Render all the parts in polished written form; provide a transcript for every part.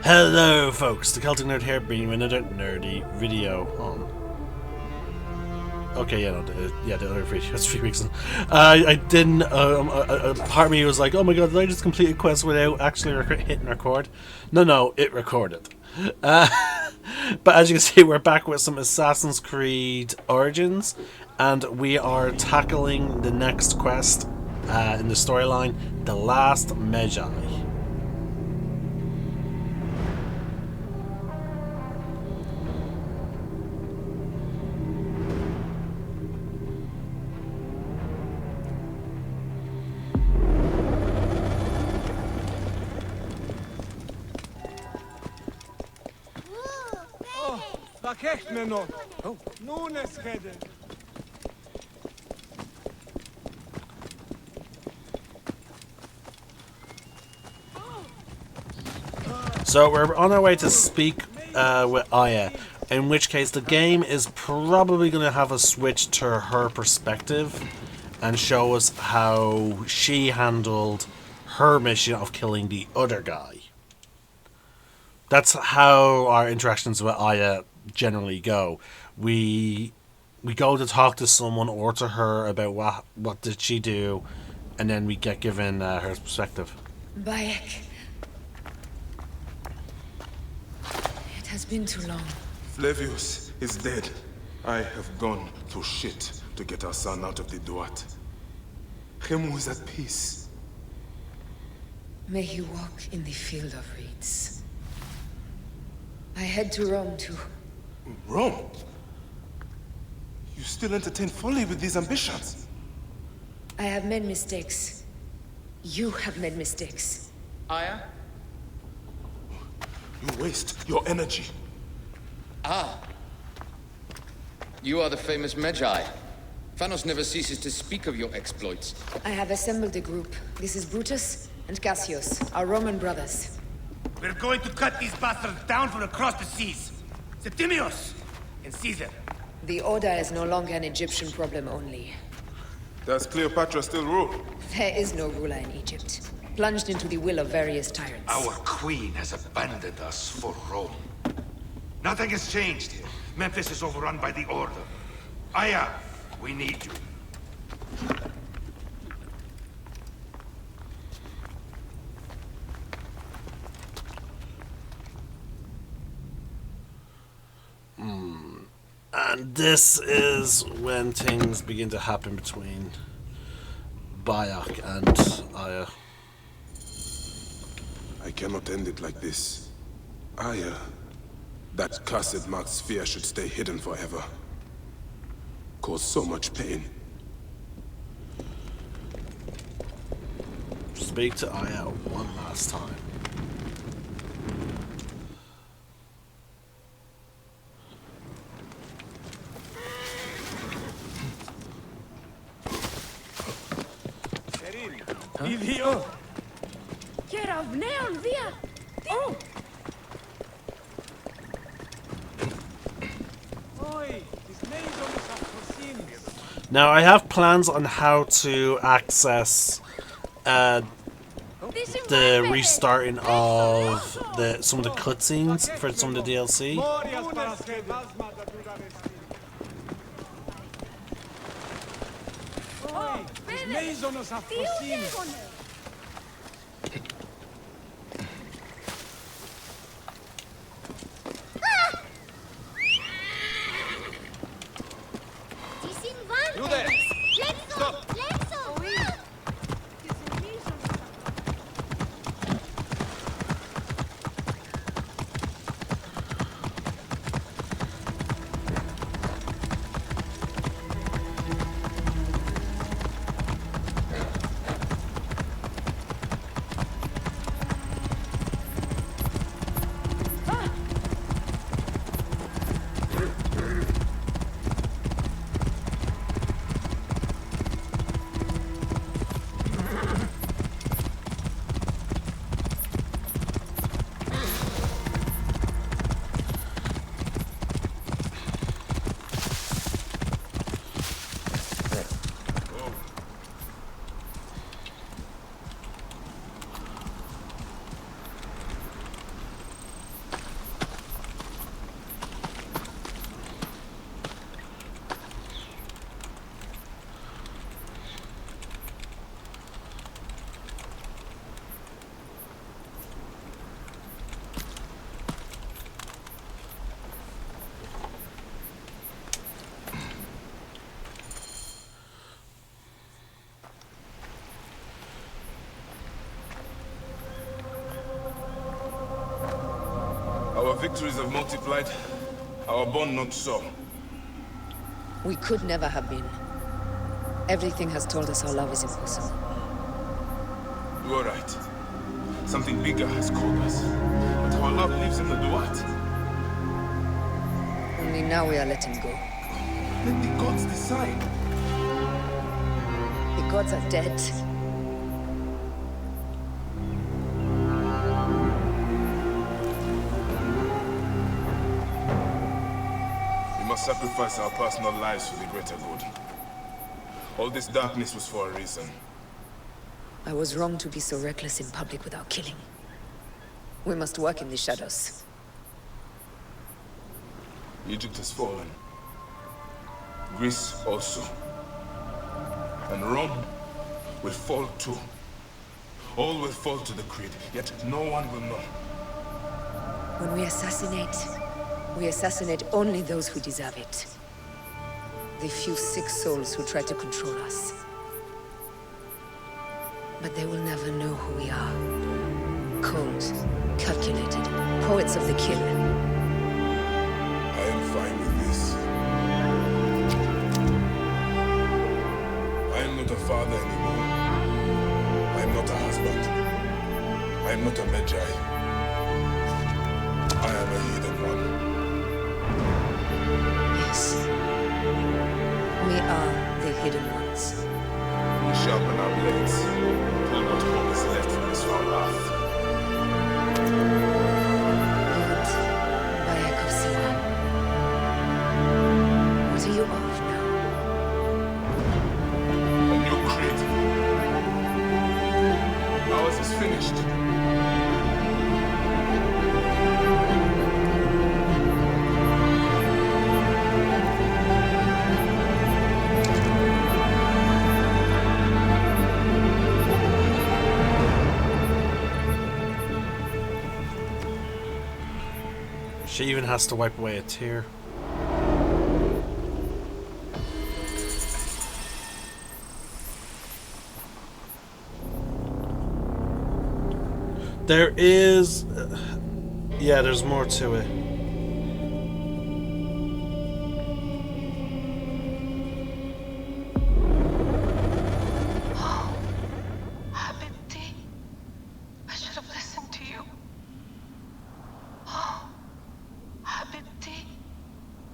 Hello folks, the Celtic Nerd here bringing you another nerdy video on... Okay, yeah, no, the other video was 3 weeks in. I didn't, part of me was like, oh my god, did I just complete a quest without actually hitting record? No, it recorded. But as you can see, we're back with some Assassin's Creed Origins, and we are tackling the next quest in the storyline, The Last Magi. So we're on our way to speak with Aya, in which case the game is probably going to have us switch to her perspective and show us how she handled her mission of killing the other guy. That's how our interactions with Aya generally go. We go to talk to someone or to her about what did she do, and then we get given her perspective. Bayek. It has been too long. Flavius is dead. I have gone through shit to get our son out of the Duat. Khemu is at peace. May he walk in the field of reeds. I head to Rome too. Rome? You still entertain folly with these ambitions? I have made mistakes. You have made mistakes. Aya? You waste your energy. Ah. You are the famous Magi. Thanos never ceases to speak of your exploits. I have assembled a group. This is Brutus and Cassius, our Roman brothers. We're going to cut these bastards down from across the seas. Septimius and Caesar. The Order is no longer an Egyptian problem only. Does Cleopatra still rule? There is no ruler in Egypt. Plunged into the will of various tyrants. Our queen has abandoned us for Rome. Nothing has changed here. Memphis is overrun by the Order. Aya, we need you. And this is when things begin to happen between Bayek and Aya. I cannot end it like this. Aya, that cursed marked sphere should stay hidden forever. Cause so much pain. Speak to Aya one last time. Now I have plans on how to access the restarting of some of the cutscenes for some of the DLC. You there! Stop! Our victories have multiplied, our bond not so. We could never have been. Everything has told us our love is impossible. You are right. Something bigger has called us. But our love lives in the Duat. Only now we are letting go. Let the gods decide. The gods are dead. We must sacrifice our personal lives for the greater good. All this darkness was for a reason. I was wrong to be so reckless in public without killing. We must work in the shadows. Egypt has fallen. Greece also. And Rome will fall too. All will fall to the creed, yet no one will know. When we assassinate only those who deserve it. The few sick souls who try to control us. But they will never know who we are. Cold, calculated, poets of the kill. I am fine with this. I am not a father anymore. I am not a husband. I am not a Magi. I am a hidden one. Yes. We are the hidden ones. We sharpen our blades. Pull what hope is left from this foul earth. Lord, Bayek of Siwa. What are you of now? A new creed. Ours is finished. She even has to wipe away a tear. There is... yeah, there's more to it. Habibti, I should have listened to you. Oh, Habibti.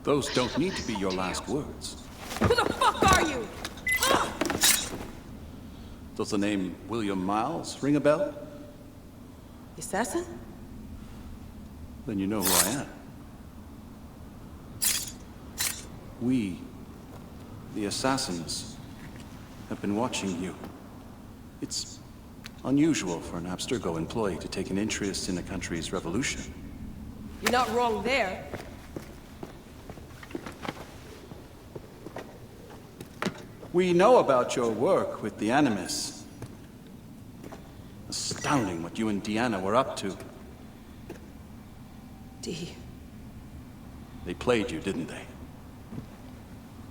Those don't need to be your last words. Who the fuck are you? Does the name William Miles ring a bell? The assassin? Then you know who I am. We, the assassins, have been watching you. It's unusual for an Abstergo employee to take an interest in a country's revolution. You're not wrong there. We know about your work with the Animus. Astounding what you and Deanna were up to. D. They played you, didn't they?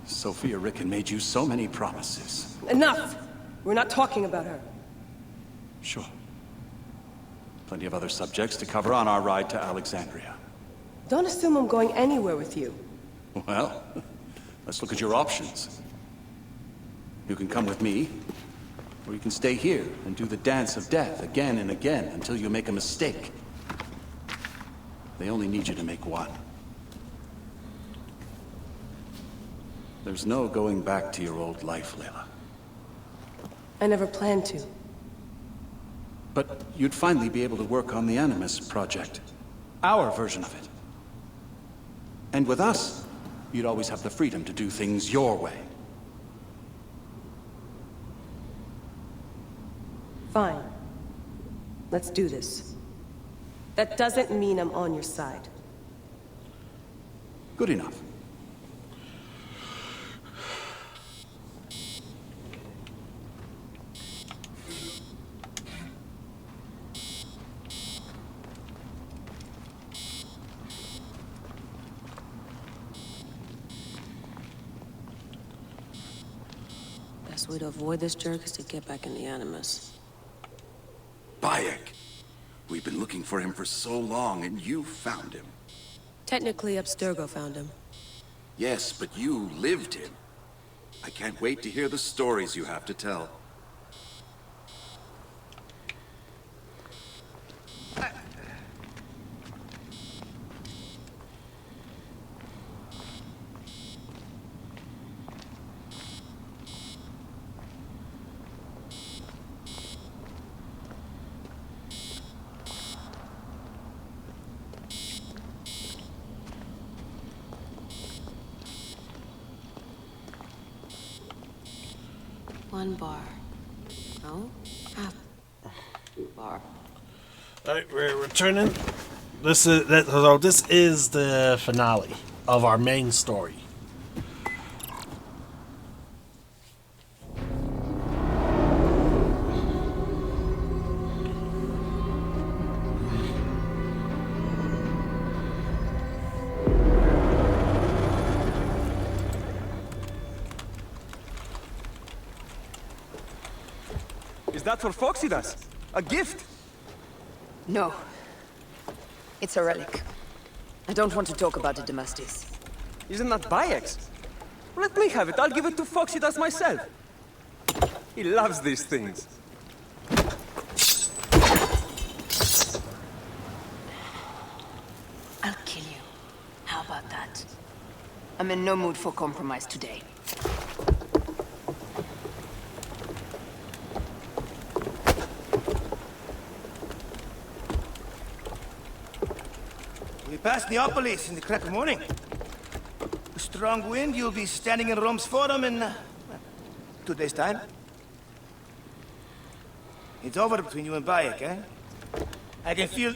Sophia Ricken made you so many promises. Enough! We're not talking about her. Sure. Plenty of other subjects to cover on our ride to Alexandria. Don't assume I'm going anywhere with you. Well, let's look at your options. You can come with me, or you can stay here and do the dance of death again and again until you make a mistake. They only need you to make one. There's no going back to your old life, Layla. I never planned to. But you'd finally be able to work on the Animus project. Our version of it. And with us, you'd always have the freedom to do things your way. Fine. Let's do this. That doesn't mean I'm on your side. Good enough. Best way to avoid this jerk is to get back in the Animus. Bayek, we've been looking looking for him for so long, and you found him. Technically, Abstergo found him. Yes, but you lived him. I can't wait to hear the stories you have to tell. One bar. No? Half bar. Alright, we're returning. This is the finale of our main story. Is that for Foxidas? A gift? No. It's a relic. I don't want to talk about it, Damastis. Isn't that Bayek's? Let me have it. I'll give it to Foxidas myself. He loves these things. I'll kill you. How about that? I'm in no mood for compromise today. We passed Neapolis in the crack of morning. A strong wind, you'll be standing in Rome's Forum in 2 days' time. It's over between you and Bayek, eh? I can feel...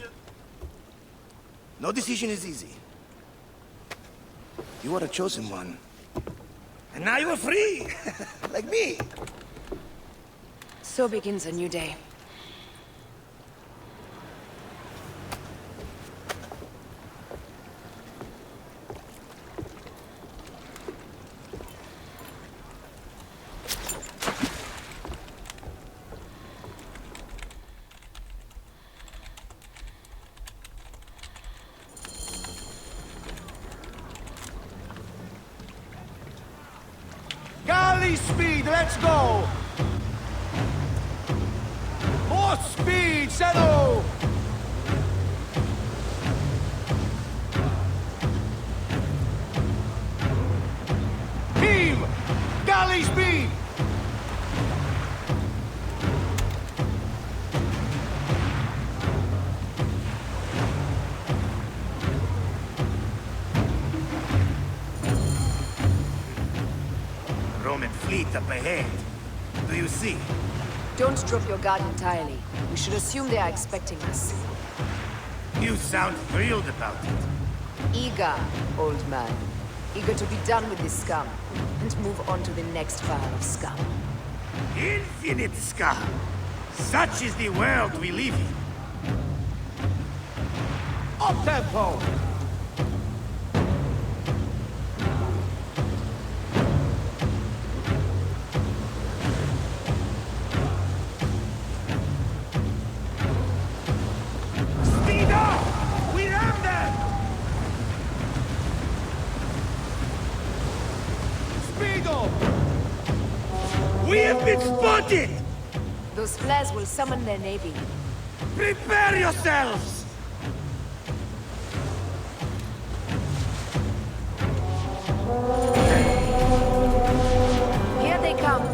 No decision is easy. You are a chosen one. And now you are free! Like me! So begins a new day. Galley speed, let's go! More speed, Zeno! Team! Galley speed! Roman fleet up ahead. Do you see? Don't drop your guard entirely. We should assume they are expecting us. You sound thrilled about it. Eager, old man. Eager to be done with this scum, and move on to the next pile of scum. Infinite scum! Such is the world we live in. Up tempo! Speed up! We have them! Speedo! We have been spotted! Those flares will summon their navy. Prepare yourselves! Here they come.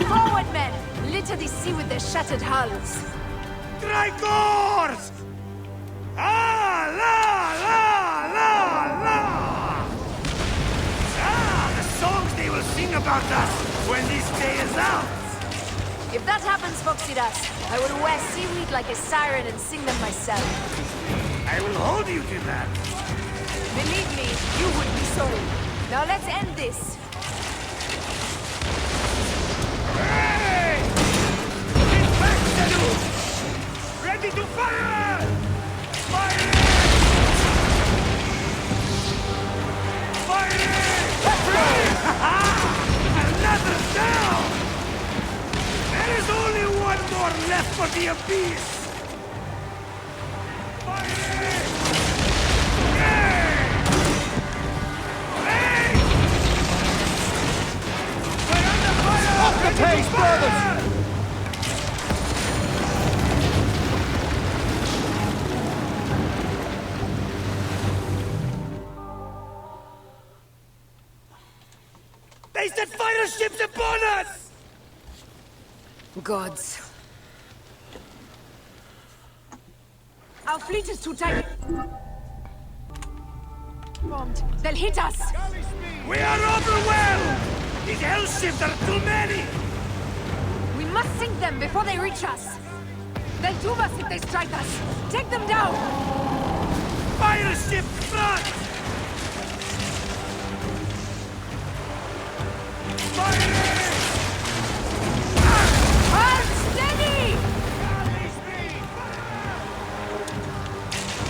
Forward, men! Litter the sea with their shattered hulls. Tricors! Ah, la, la, la, la! Ah, the songs they will sing about us when this day is out! If that happens, Foxidas, I will wear seaweed like a siren and sing them myself. I will hold you to that. Believe me, you would be sorry. Now let's end this. Hey! Get back, Zenu! Ready to fire! Fire! Fire! Another down! There is only one more left for for the abyss! Off the pace, brothers! They set fighter ships upon us! Gods. Our fleet is too tight. Bombed. They'll hit us! We are overwhelmed! These hell ships are too many! We must sink them before they reach us! They'll doom us if they strike us! Take them down! Fire ship front! Fire! Hold steady!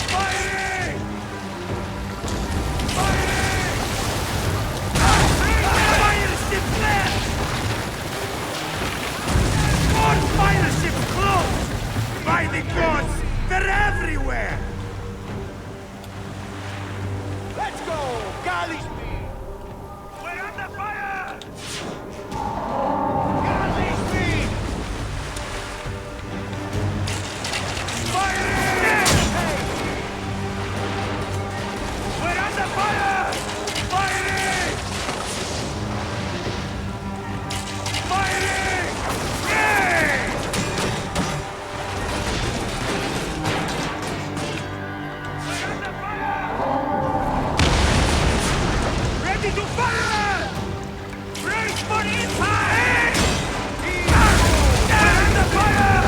Firing! Fire ship left! More fire ships close! By the gods, they're everywhere! Let's go! Galley speed! We're under fire! Galley speed! Fire! We're under fire! Firing! Firing! Yeah! We're under fire! Ready to fire! Brace for impact! We're under fire!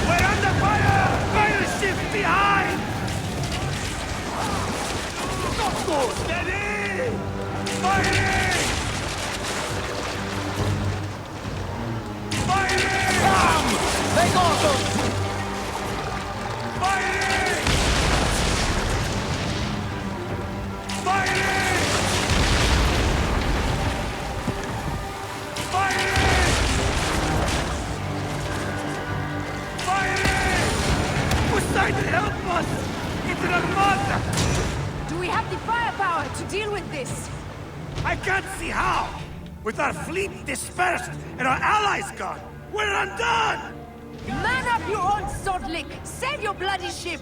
We're under fire! Fire ship behind! Go steady! Firing! Firing! Bam! Take off! Firing! Firing! Firing! Firing! Poseidon, help us! It's an armada! Do we have the firepower to deal with this? I can't see how! With our fleet dispersed and our allies gone, we're undone! Man up your own sword lick! Save your bloody ship!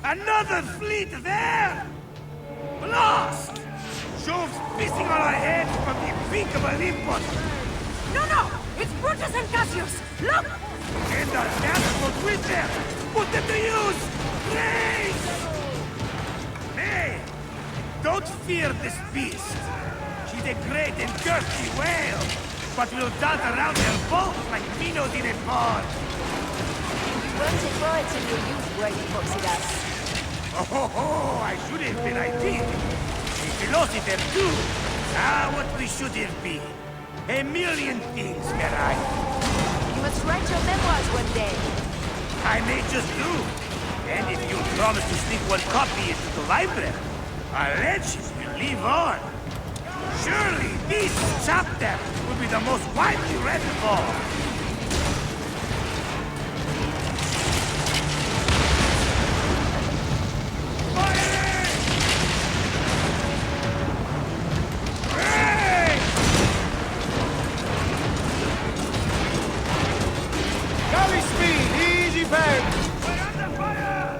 Another fleet there! Lost! Jove's pissing on our heads from the peak of Olympus! No! It's Brutus and Cassius! Look! And our catapult with them! Put them to use! Race! Nay! Don't fear this beast! She's a great and dirty whale! But we'll dance around her boat like minnows in a pond! You weren't a bright in your youth, were you, Foxidas? Oh, I should have been, I think. A philosopher too. What we should have been. A million things, Mirai. You must write your memoirs one day. I may just do. And if you promise to sneak one copy into the library, our legend will live on. Surely this chapter will be the most widely read of all. Galley speed! Easy bang! We're under fire!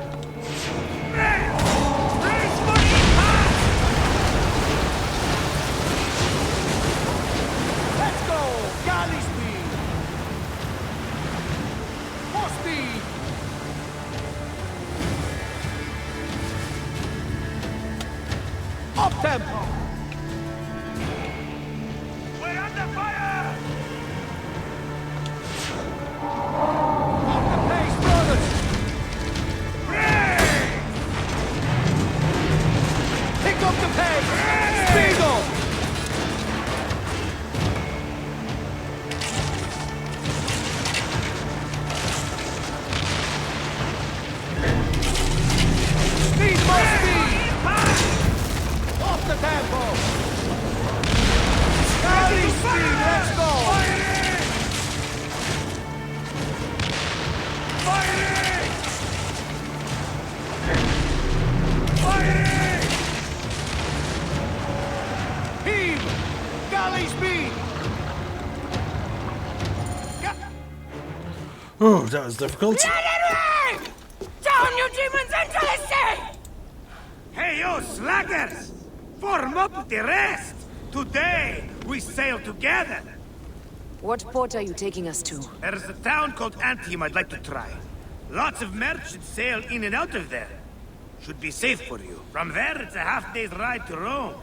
Brace for impact! Let's go! Galley speed! More speed! Up tempo! We're under fire! Off the pace, brothers! Oh, that was difficult. Down, you demons, into the sea! Hey, you slackers! Form up with the rest! Today, we sail together! What port are you taking us to? There's a town called Anthem I'd like to try. Lots of merchants sail in and out of there. Should be safe for you. From there, it's a half-day's ride to Rome.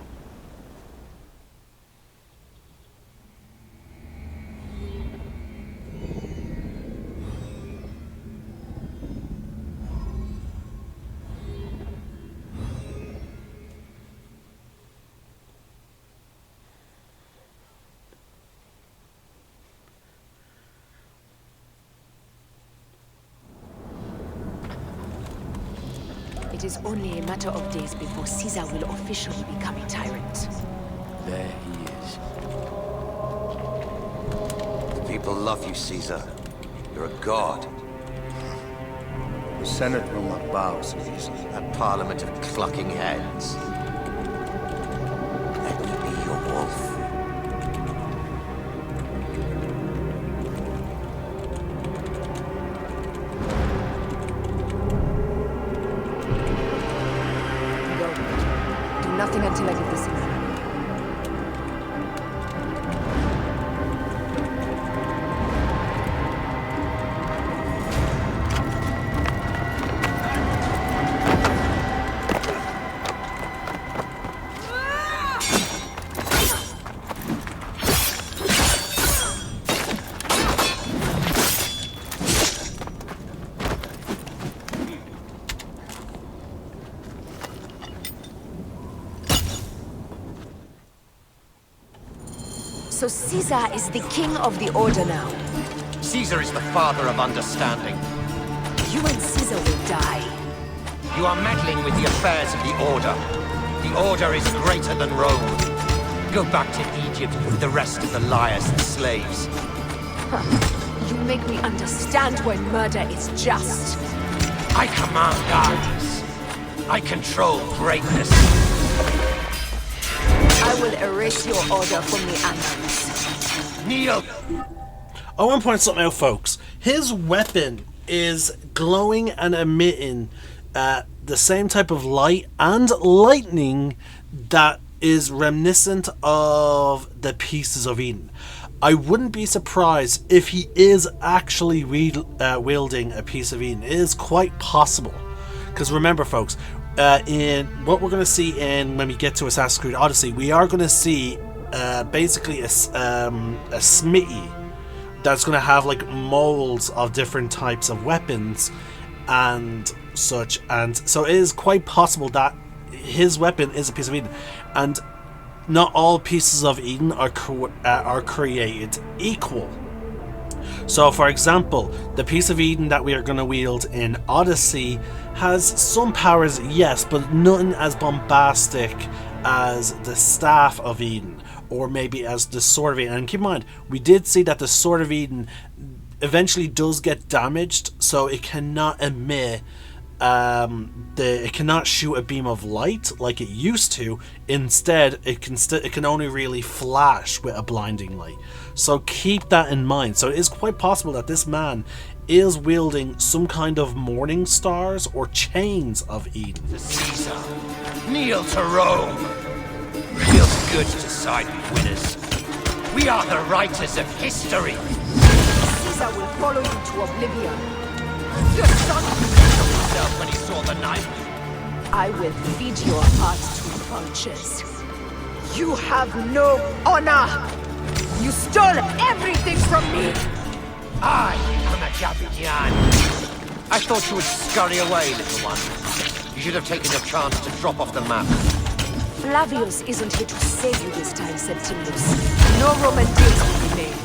It is only a matter of days before Caesar will officially become a tyrant. There he is. The people love you, Caesar. You're a god. The Senate will not bow so easily. That parliament of clucking hens. Let me be your wolf. Nothing until I give the signal. So Caesar is the king of the Order now. Caesar is the father of understanding. You and Caesar will die. You are meddling with the affairs of the Order. The Order is greater than Rome. Go back to Egypt with the rest of the liars and slaves. Huh. You make me understand why murder is just. I command armies. I control greatness. I will erase your order from the annals. Kneel! I want to point something out, folks. His weapon is glowing and emitting the same type of light and lightning that is reminiscent of the Pieces of Eden. I wouldn't be surprised if he is actually wielding a Piece of Eden. It is quite possible. Because remember, folks, in what we're going to see when we get to Assassin's Creed Odyssey, we are going to see basically a smithy that's going to have like molds of different types of weapons and such, and so it is quite possible that his weapon is a piece of Eden, and not all pieces of Eden are created equal. So, for example, the piece of Eden that we are going to wield in Odyssey has some powers, yes, but nothing as bombastic as the Staff of Eden, or maybe as the Sword of Eden. And keep in mind, we did see that the Sword of Eden eventually does get damaged, so it cannot emit it cannot shoot a beam of light like it used to. Instead, it can only really flash with a blinding light. So keep that in mind. So it is quite possible that this man is wielding some kind of morning stars or chains of Eden. Caesar, kneel to Rome. Feels good to side with winners. We are the writers of history. Caesar will follow you to oblivion. Your son himself when he saw the knife. I will feed your heart to vultures. You have no honor. You stole everything from me. I am a Gabinian. I thought you would scurry away, little one. You should have taken your chance to drop off the map. Flavius isn't here to save you this time, Septimius. No Roman deals will be made.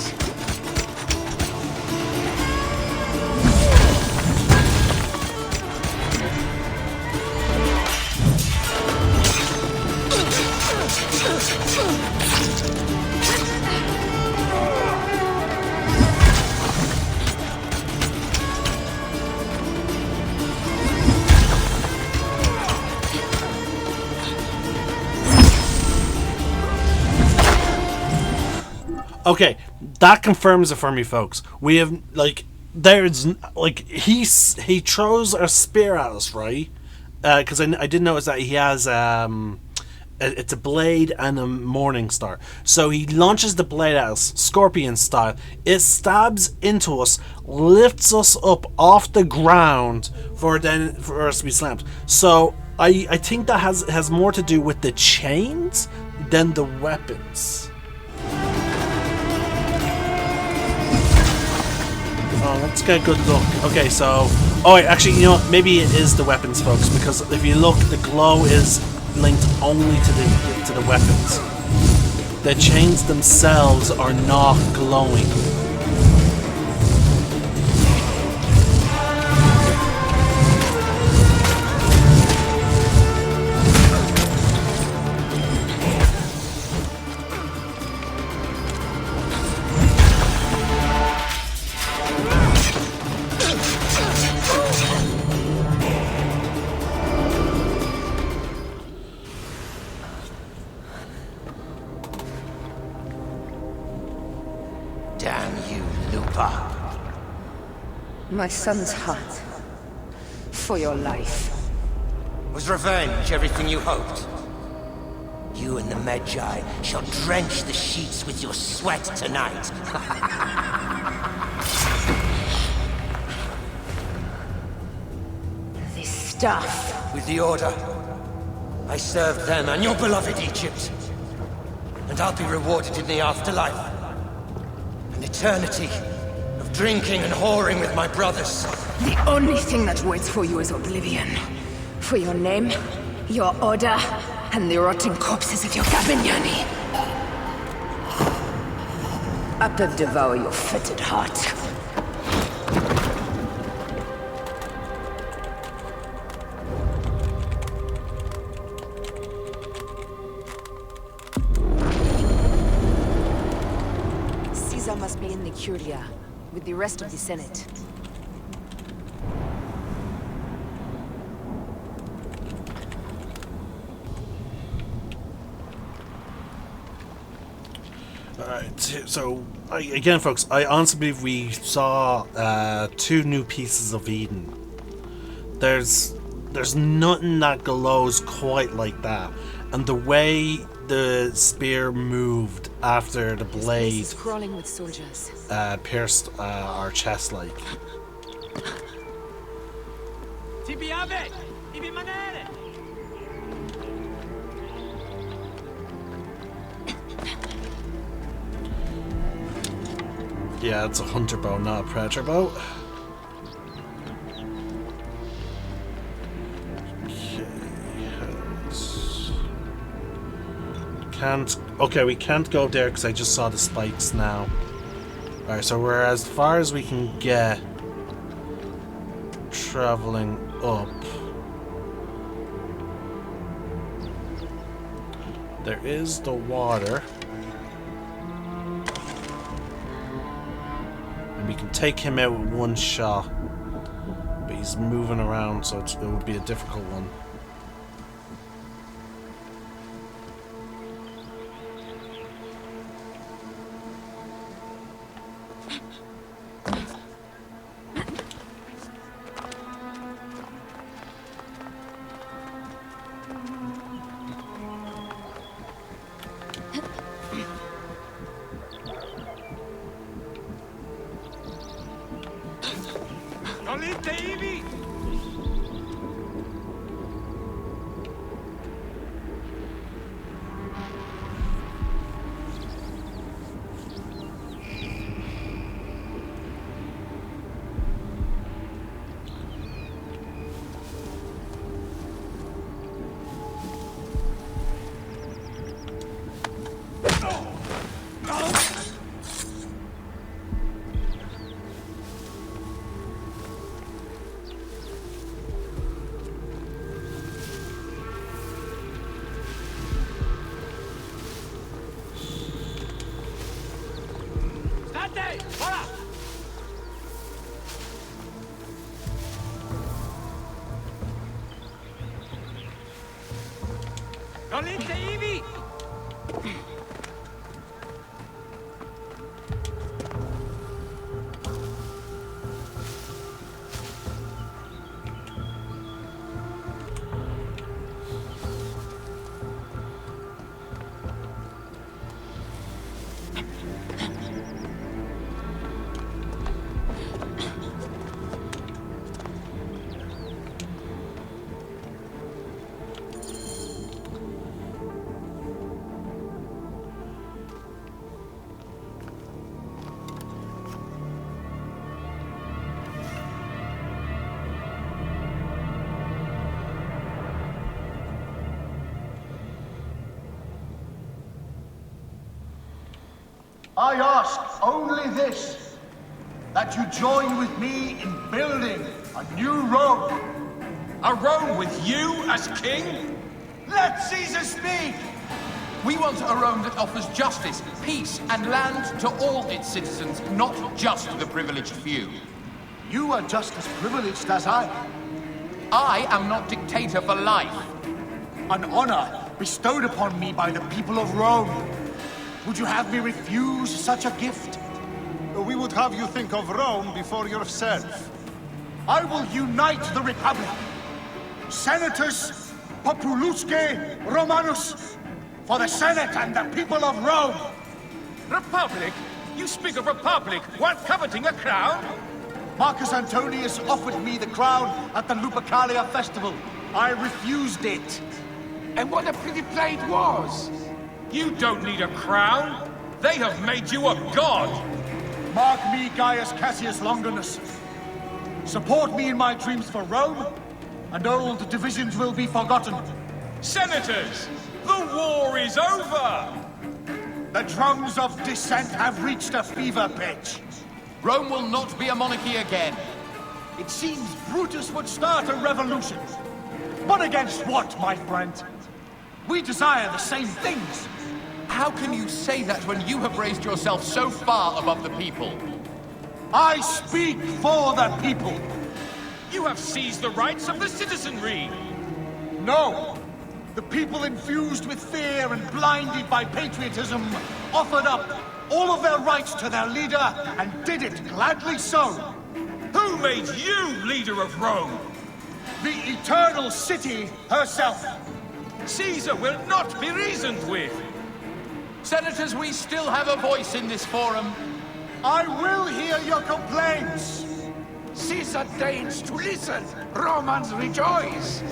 Okay, that confirms it for me, folks. We have, like, there's like he throws a spear at us, right? Because I did notice that he has it's a blade and a morning star. So he launches the blade at us, scorpion style. It stabs into us, lifts us up off the ground for us to be slammed. So I think that has more to do with the chains than the weapons. Oh, let's get a good look. Okay, so... Oh, wait, actually, you know what? Maybe it is the weapons, folks, because if you look, the glow is linked only to the weapons. The chains themselves are not glowing. Damn you, Lupa. My son's heart. For your life. Was revenge everything you hoped? You and the Medjay shall drench the sheets with your sweat tonight. This stuff. With the Order, I served them and your beloved Egypt. And I'll be rewarded in the afterlife. An eternity of drinking and whoring with my brothers. The only thing that waits for you is oblivion. For your name, your order, and the rotting corpses of your Gabignani. Upper devour your fetid heart. Caesar must be in the Curia, with the rest of the Senate. Alright, so again, folks, I honestly believe we saw 2 new pieces of Eden. There's nothing that glows quite like that, and the way the spear moved after the blade This place is crawling with soldiers. pierced our chest like. Yeah, it's a hunter bow, not a predator bow. Okay, we can't go there because I just saw the spikes now. Alright, so we're as far as we can get traveling up. There is the water. And we can take him out with one shot. But he's moving around, so it would be a difficult one. I ask only this, that you join with me in building a new Rome. A Rome with you as king? Let Caesar speak! We want a Rome that offers justice, peace, and land to all its citizens, not just the privileged few. You are just as privileged as I. I am not dictator for life. An honor bestowed upon me by the people of Rome. Would you have me refuse such a gift? We would have you think of Rome before yourself. I will unite the Republic. Senators, Populusque, Romanus, for the Senate and the people of Rome. Republic? You speak of Republic, while coveting a crown? Marcus Antonius offered me the crown at the Lupercalia festival. I refused it. And what a pretty play it was! You don't need a crown. They have made you a god. Mark me, Gaius Cassius Longinus. Support me in my dreams for Rome, and old divisions will be forgotten. Senators, the war is over! The drums of dissent have reached a fever pitch. Rome will not be a monarchy again. It seems Brutus would start a revolution. But against what, my friend? We desire the same things. How can you say that when you have raised yourself so far above the people? I speak for the people. You have seized the rights of the citizenry. No. The people infused with fear and blinded by patriotism offered up all of their rights to their leader and did it gladly so. Who made you leader of Rome? The eternal city herself. Caesar will not be reasoned with. Senators, we still have a voice in this forum. I will hear your complaints. Caesar deigns to listen. Romans rejoice.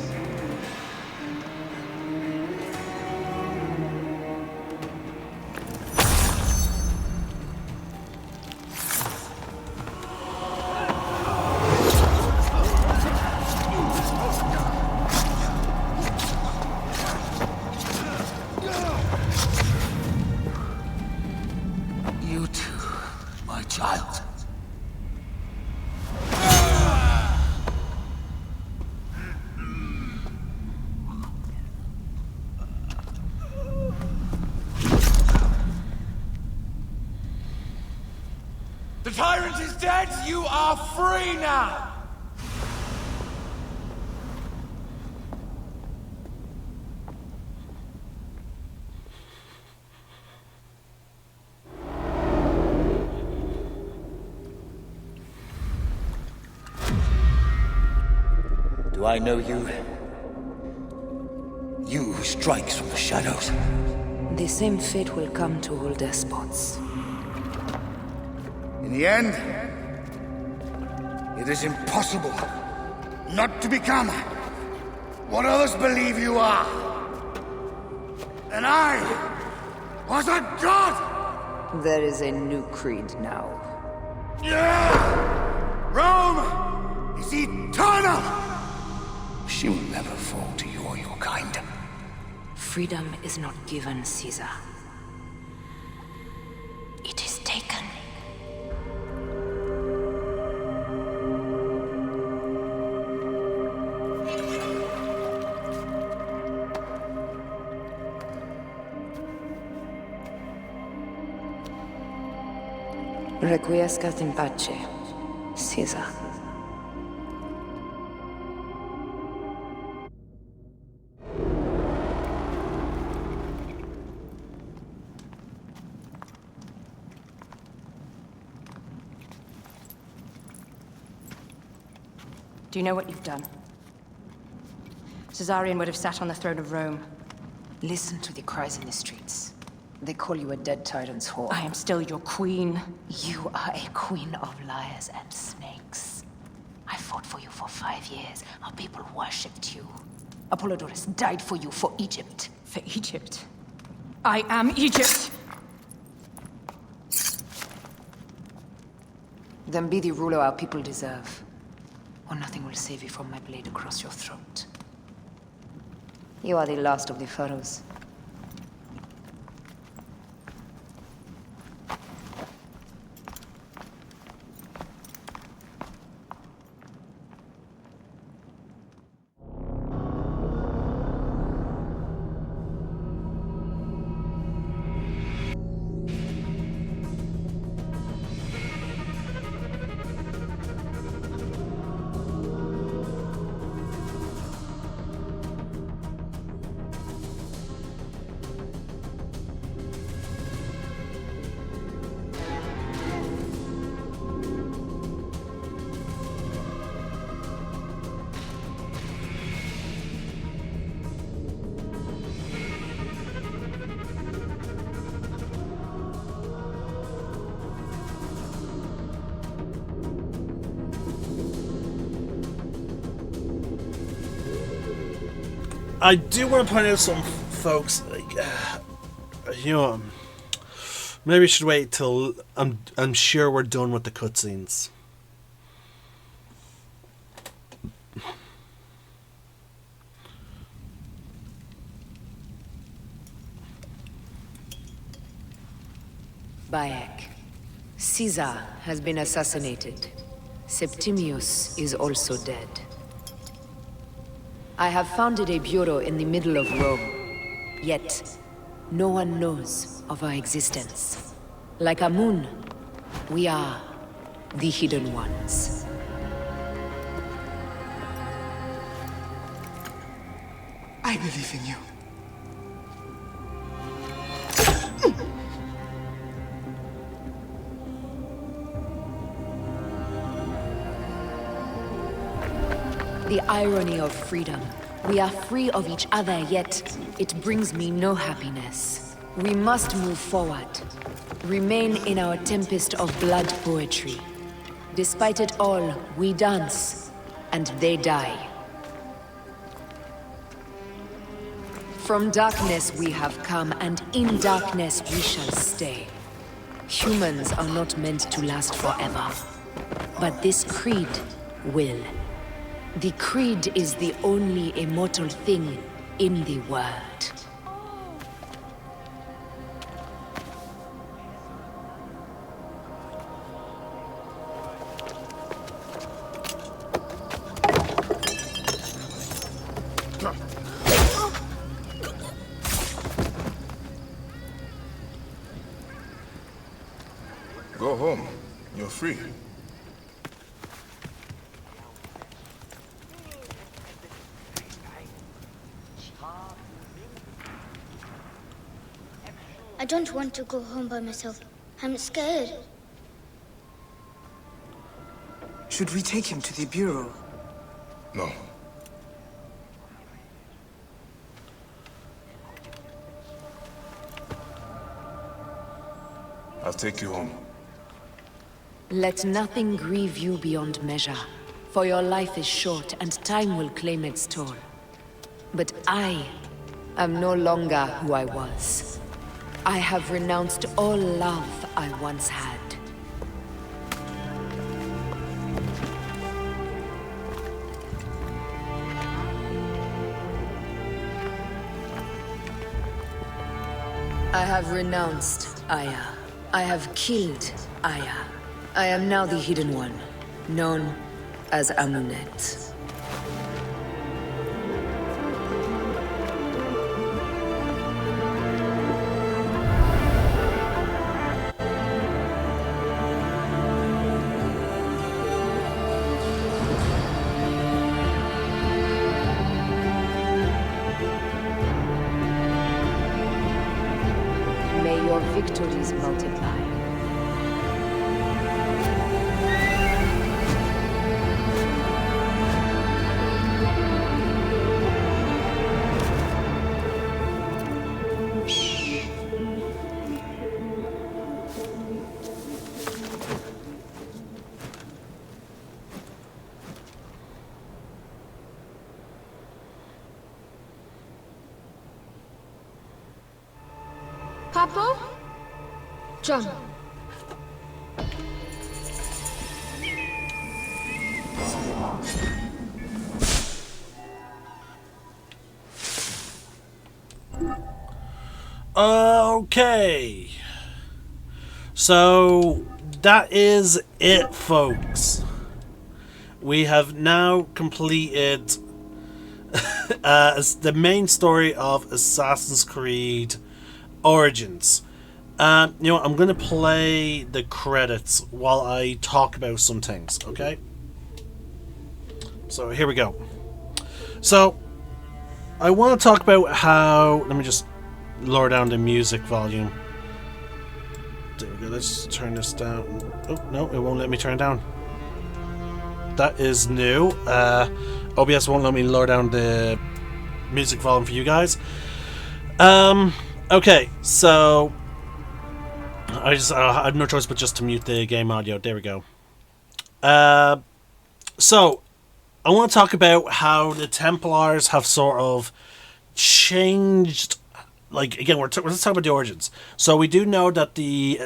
The tyrant is dead! You are free now! Do I know you? You who strikes from the shadows. The same fate will come to all despots. In the end, it is impossible not to become what others believe you are. And I was a god! There is a new creed now. Yeah! Rome is eternal! She will never fall to you or your kind. Freedom is not given, Caesar. It is taken. Requiescat in pace, Caesar. Do you know what you've done? Caesarion would have sat on the throne of Rome. Listen to the cries in the streets. They call you a dead tyrant's whore. I am still your queen. You are a queen of liars and snakes. I fought for you for 5 years. Our people worshipped you. Apollodorus died for you, for Egypt. For Egypt? I am Egypt! Then be the ruler our people deserve. Or nothing will save you from my blade across your throat. You are the last of the pharaohs. I do want to point out some folks, like, you know, maybe we should wait till I'm sure we're done with the cutscenes. Bayek. Caesar has been assassinated. Septimius is also dead. I have founded a bureau in the middle of Rome. Yet, no one knows of our existence. Like Amun, we are the Hidden Ones. I believe in you. The irony of freedom. We are free of each other, yet it brings me no happiness. We must move forward. Remain in our tempest of blood poetry. Despite it all, we dance, and they die. From darkness we have come, and in darkness we shall stay. Humans are not meant to last forever. But this creed will. The creed is the only immortal thing in the world. Go home. You're free. I don't want to go home by myself. I'm scared. Should we take him to the Bureau? No. I'll take you home. Let nothing grieve you beyond measure, for your life is short and time will claim its toll. But I am no longer who I was. I have renounced all love I once had. I have renounced Aya. I have killed Aya. I am now the Hidden One, known as Amunet. May your victories multiply. Papa? John. Okay. So that is it, folks. We have now completed the main story of Assassin's Creed Origins. You know what, I'm going to play the credits while I talk about some things, okay? So here we go. So, I want to talk about how... Let me just lower down the music volume. There we go, let's turn this down. Oh, no, it won't let me turn it down. That is new. OBS won't let me lower down the music volume for you guys. Okay, so... I have no choice but just to mute the game audio. There we go. So, I want to talk about how the Templars have sort of changed. Like again, let's talk about the origins. So we do know that the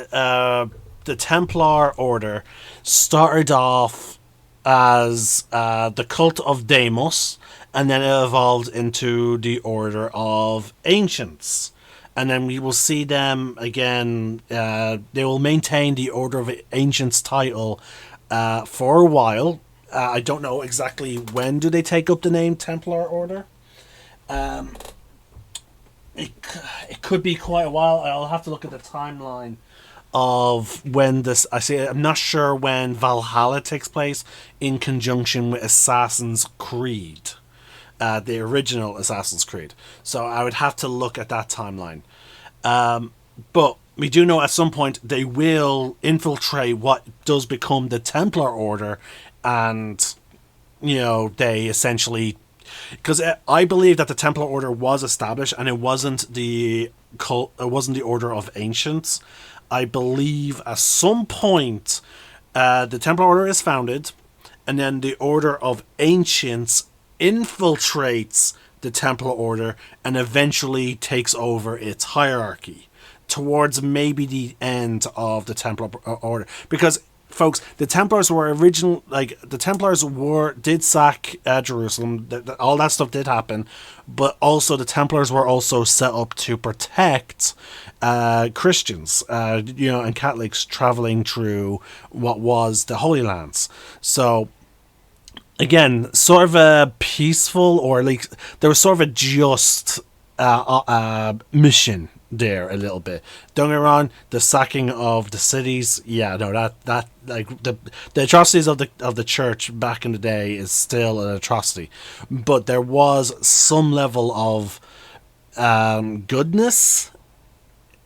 Templar Order started off as the cult of Deimos, and then it evolved into the Order of Ancients. And then we will see them again. They will maintain the Order of Ancients title for a while. I don't know exactly when do they take up the name Templar Order. It could be quite a while. I'll have to look at the timeline of when this. I'm not sure when Valhalla takes place in conjunction with Assassin's Creed, the original Assassin's Creed. So I would have to look at that timeline. But we do know at some point they will infiltrate what does become the Templar Order, and they essentially. Because I believe that the Templar Order was established, and it wasn't the cult. It wasn't the Order of Ancients. I believe at some point, the Templar Order is founded, and then the Order of Ancients infiltrates the Templar Order and eventually takes over its hierarchy towards maybe the end of the Templar Order. Because, folks, the Templars were did sack Jerusalem. All that stuff did happen, but also the Templars were also set up to protect Christians, and Catholics traveling through what was the Holy Lands. So, again, sort of a peaceful, or like there was sort of a just mission there a little bit. Don't get me wrong, the sacking of the cities, that like the atrocities of the church back in the day is still an atrocity, but there was some level of goodness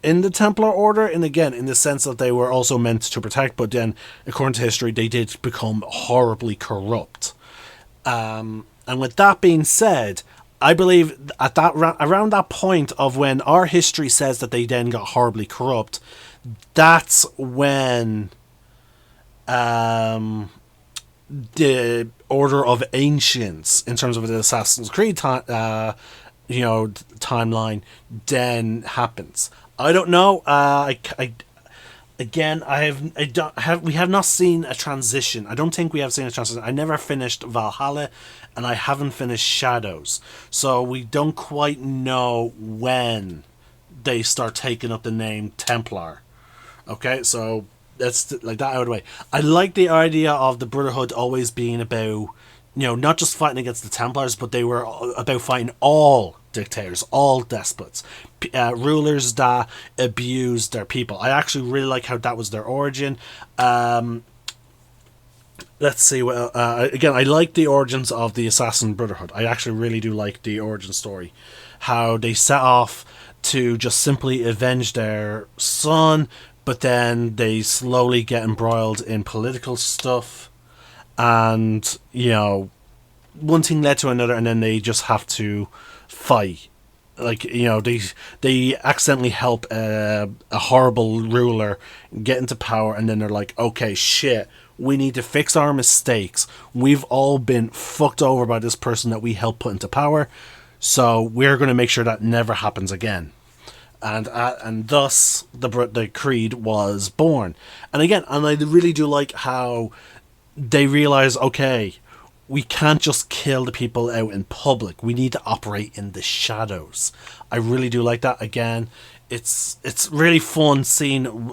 in the Templar Order, and again in the sense that they were also meant to protect, but then according to history they did become horribly corrupt. And with that being said, I believe at around that point of when our history says that they then got horribly corrupt, that's when the Order of Ancients, in terms of the Assassin's Creed timeline, then happens. I don't know. We have not seen a transition. I don't think we have seen a transition. I never finished Valhalla, and I haven't finished Shadows, so we don't quite know when they start taking up the name Templar. Okay, so that's like that out of the way. I like the idea of the Brotherhood always being about, not just fighting against the Templars, but they were about fighting all dictators, all despots, rulers that abused their people. I actually really like how that was their origin. Let's see. Again, I like the origins of the Assassin Brotherhood. I actually really do like the origin story. How they set off to just simply avenge their son, but then they slowly get embroiled in political stuff, and one thing led to another, and then they just have to fight. Like, they accidentally help a horrible ruler get into power, and then they're like, okay, shit, we need to fix our mistakes. We've all been fucked over by this person that we helped put into power, so we're going to make sure that never happens again. And thus the Creed was born. And again, and I really do like how they realize, okay, we can't just kill the people out in public. We need to operate in the shadows. I really do like that. Again, it's really fun seeing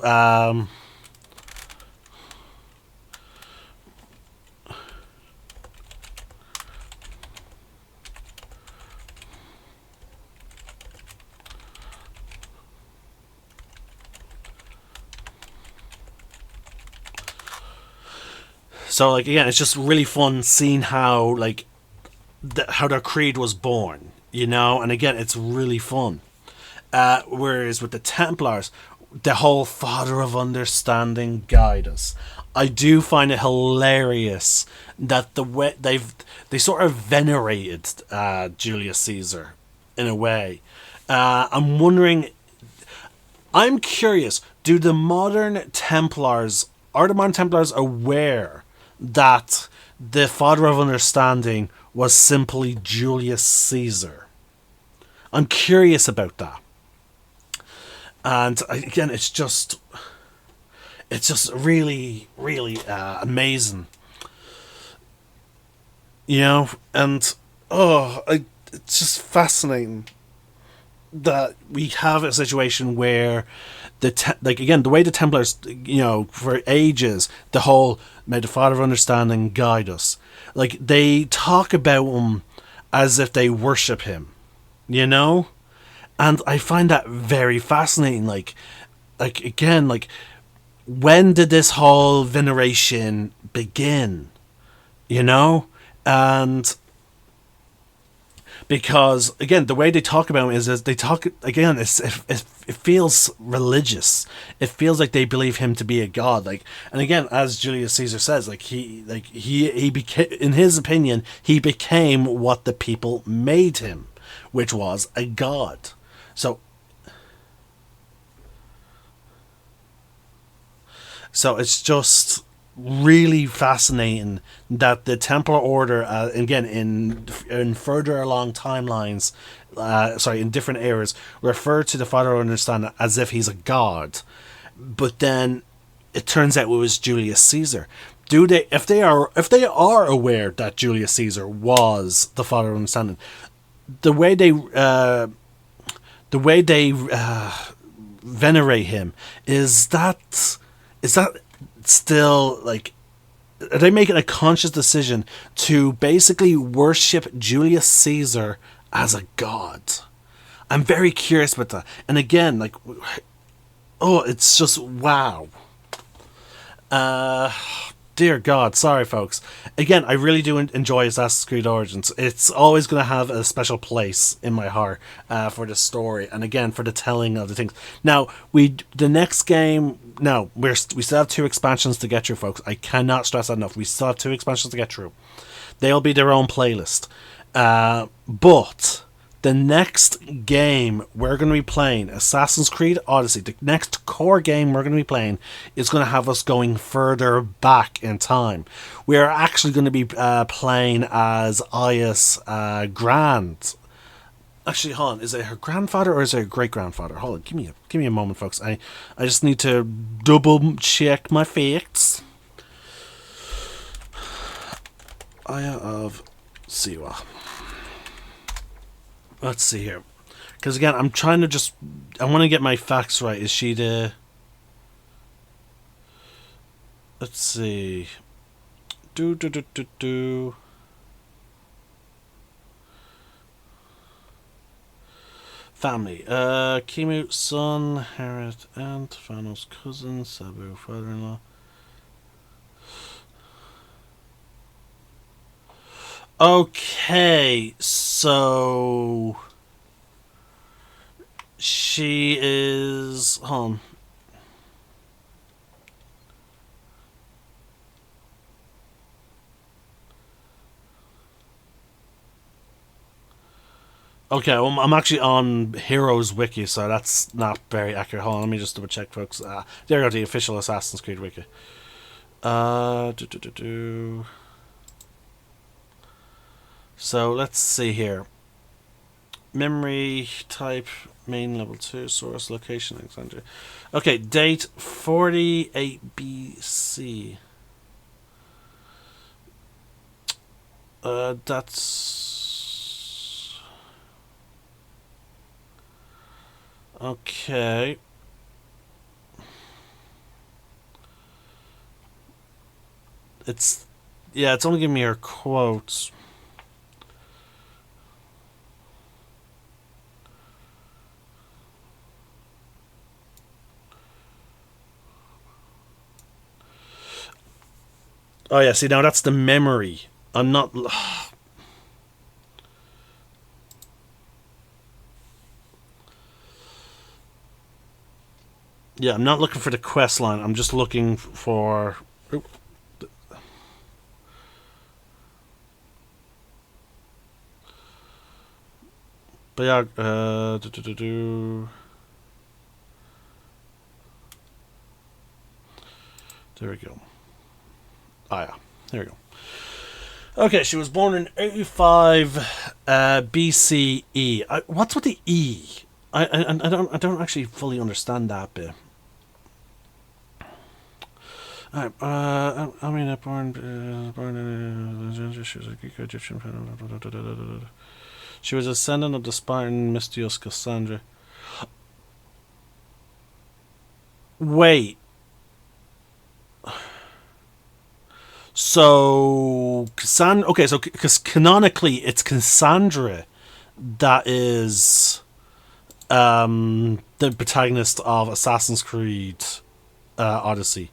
so, like, again, it's just really fun seeing how, like, how their creed was born, and again, it's really fun. Whereas with the Templars, the whole Father of Understanding guide us. I do find it hilarious that the way they sort of venerated Julius Caesar in a way. I'm curious, are the modern Templars aware that the Father of Understanding was simply Julius Caesar? I'm curious about that. And again, it's just really, really amazing, you know. And it's just fascinating that we have a situation where the way the Templars, for ages, the whole "May the Father of Understanding guide us," like they talk about him as if they worship him, and I find that very fascinating. Like again, like, when did this whole veneration begin? And because again, the way they talk about him is they talk again. It feels religious. It feels like they believe him to be a god. Like, and again, as Julius Caesar says, he became, in his opinion, he became what the people made him, which was a god. So it's just really fascinating that the Templar Order, again, in further along timelines, in different eras, refer to the Father of Understanding as if he's a god. But then it turns out it was Julius Caesar. If they are aware that Julius Caesar was the Father of Understanding, the way they venerate him, is that still, like, are they making a conscious decision to basically worship Julius Caesar as a god? I'm very curious about that. And again, like, it's just wow. Dear God, sorry folks. Again, I really do enjoy Assassin's Creed Origins. It's always going to have a special place in my heart for the story, and again for the telling of the things. Now, the next game. No, we still have 2 expansions to get through, folks. I cannot stress that enough. We still have 2 expansions to get through. They'll be their own playlist. But the next game we're going to be playing, Assassin's Creed Odyssey, the next core game we're going to be playing, is going to have us going further back in time. We are actually going to be playing as Aya's Actually, hold on. Is it her grandfather or is it her great-grandfather? Hold on. Give me a moment, folks. I just need to double-check my facts. Aya of Siwa. Let's see here. Because again, I'm trying to I want to get my facts right. Is she the... Let's see. Family. Kimu, son, Harriet, aunt, Fanos, cousin, Sabu, father-in-law. Okay, so she is home. Okay, well, I'm actually on Heroes Wiki, so that's not very accurate. Hold on, let me just double check, folks. There you go, the official Assassin's Creed Wiki. So let's see here. Memory type, main level 2, source location, Alexandria. Okay, date 48 BC. That's okay. It's only giving me her quotes. Oh yeah, see, now that's the memory. I'm not... Yeah, I'm not looking for the quest line. I'm just looking for... But yeah, there we go. Ah, yeah. There we go. Okay, she was born in 85 BCE. What's with the E? I don't actually fully understand that bit. Alright, I mean, born in she was a Greek Egyptian. She was a descendant of the Spartan Mystios Cassandra. Wait. So Cassandra. Okay, so because canonically it's Cassandra that is the protagonist of Assassin's Creed Odyssey.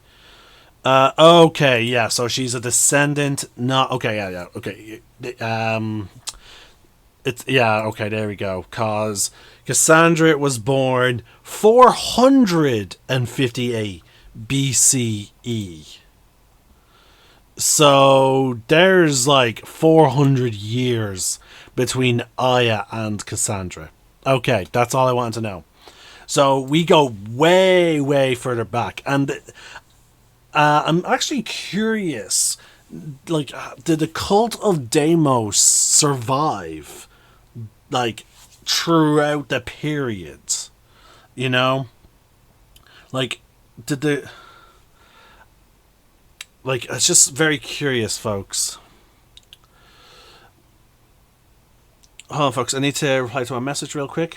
Okay, yeah. So she's a descendant. Not okay. Yeah. Okay. It's yeah. Okay, there we go. Cause Cassandra was born 458 BCE. So there's like 400 years between Aya and Cassandra. Okay, that's all I wanted to know. So we go way, way further back, and I'm actually curious. Like, did the cult of Deimos survive, like, throughout the period? You know, like, did the like? It's just very curious, folks. Hold on, folks. I need to reply to a message real quick.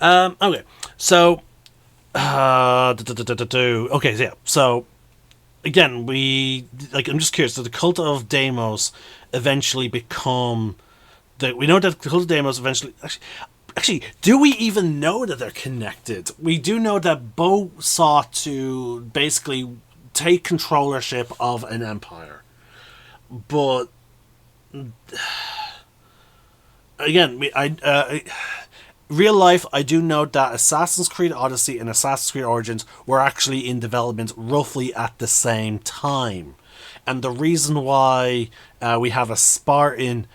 Okay, so okay, so yeah. So again, I'm just curious. Did the cult of Deimos eventually become the? We know that the cult of Deimos eventually. Actually, do we even know that they're connected? We do know that Bo sought to basically take controllership of an empire, but again, real life, I do note that Assassin's Creed Odyssey and Assassin's Creed Origins were actually in development roughly at the same time. And the reason why we have a Spartan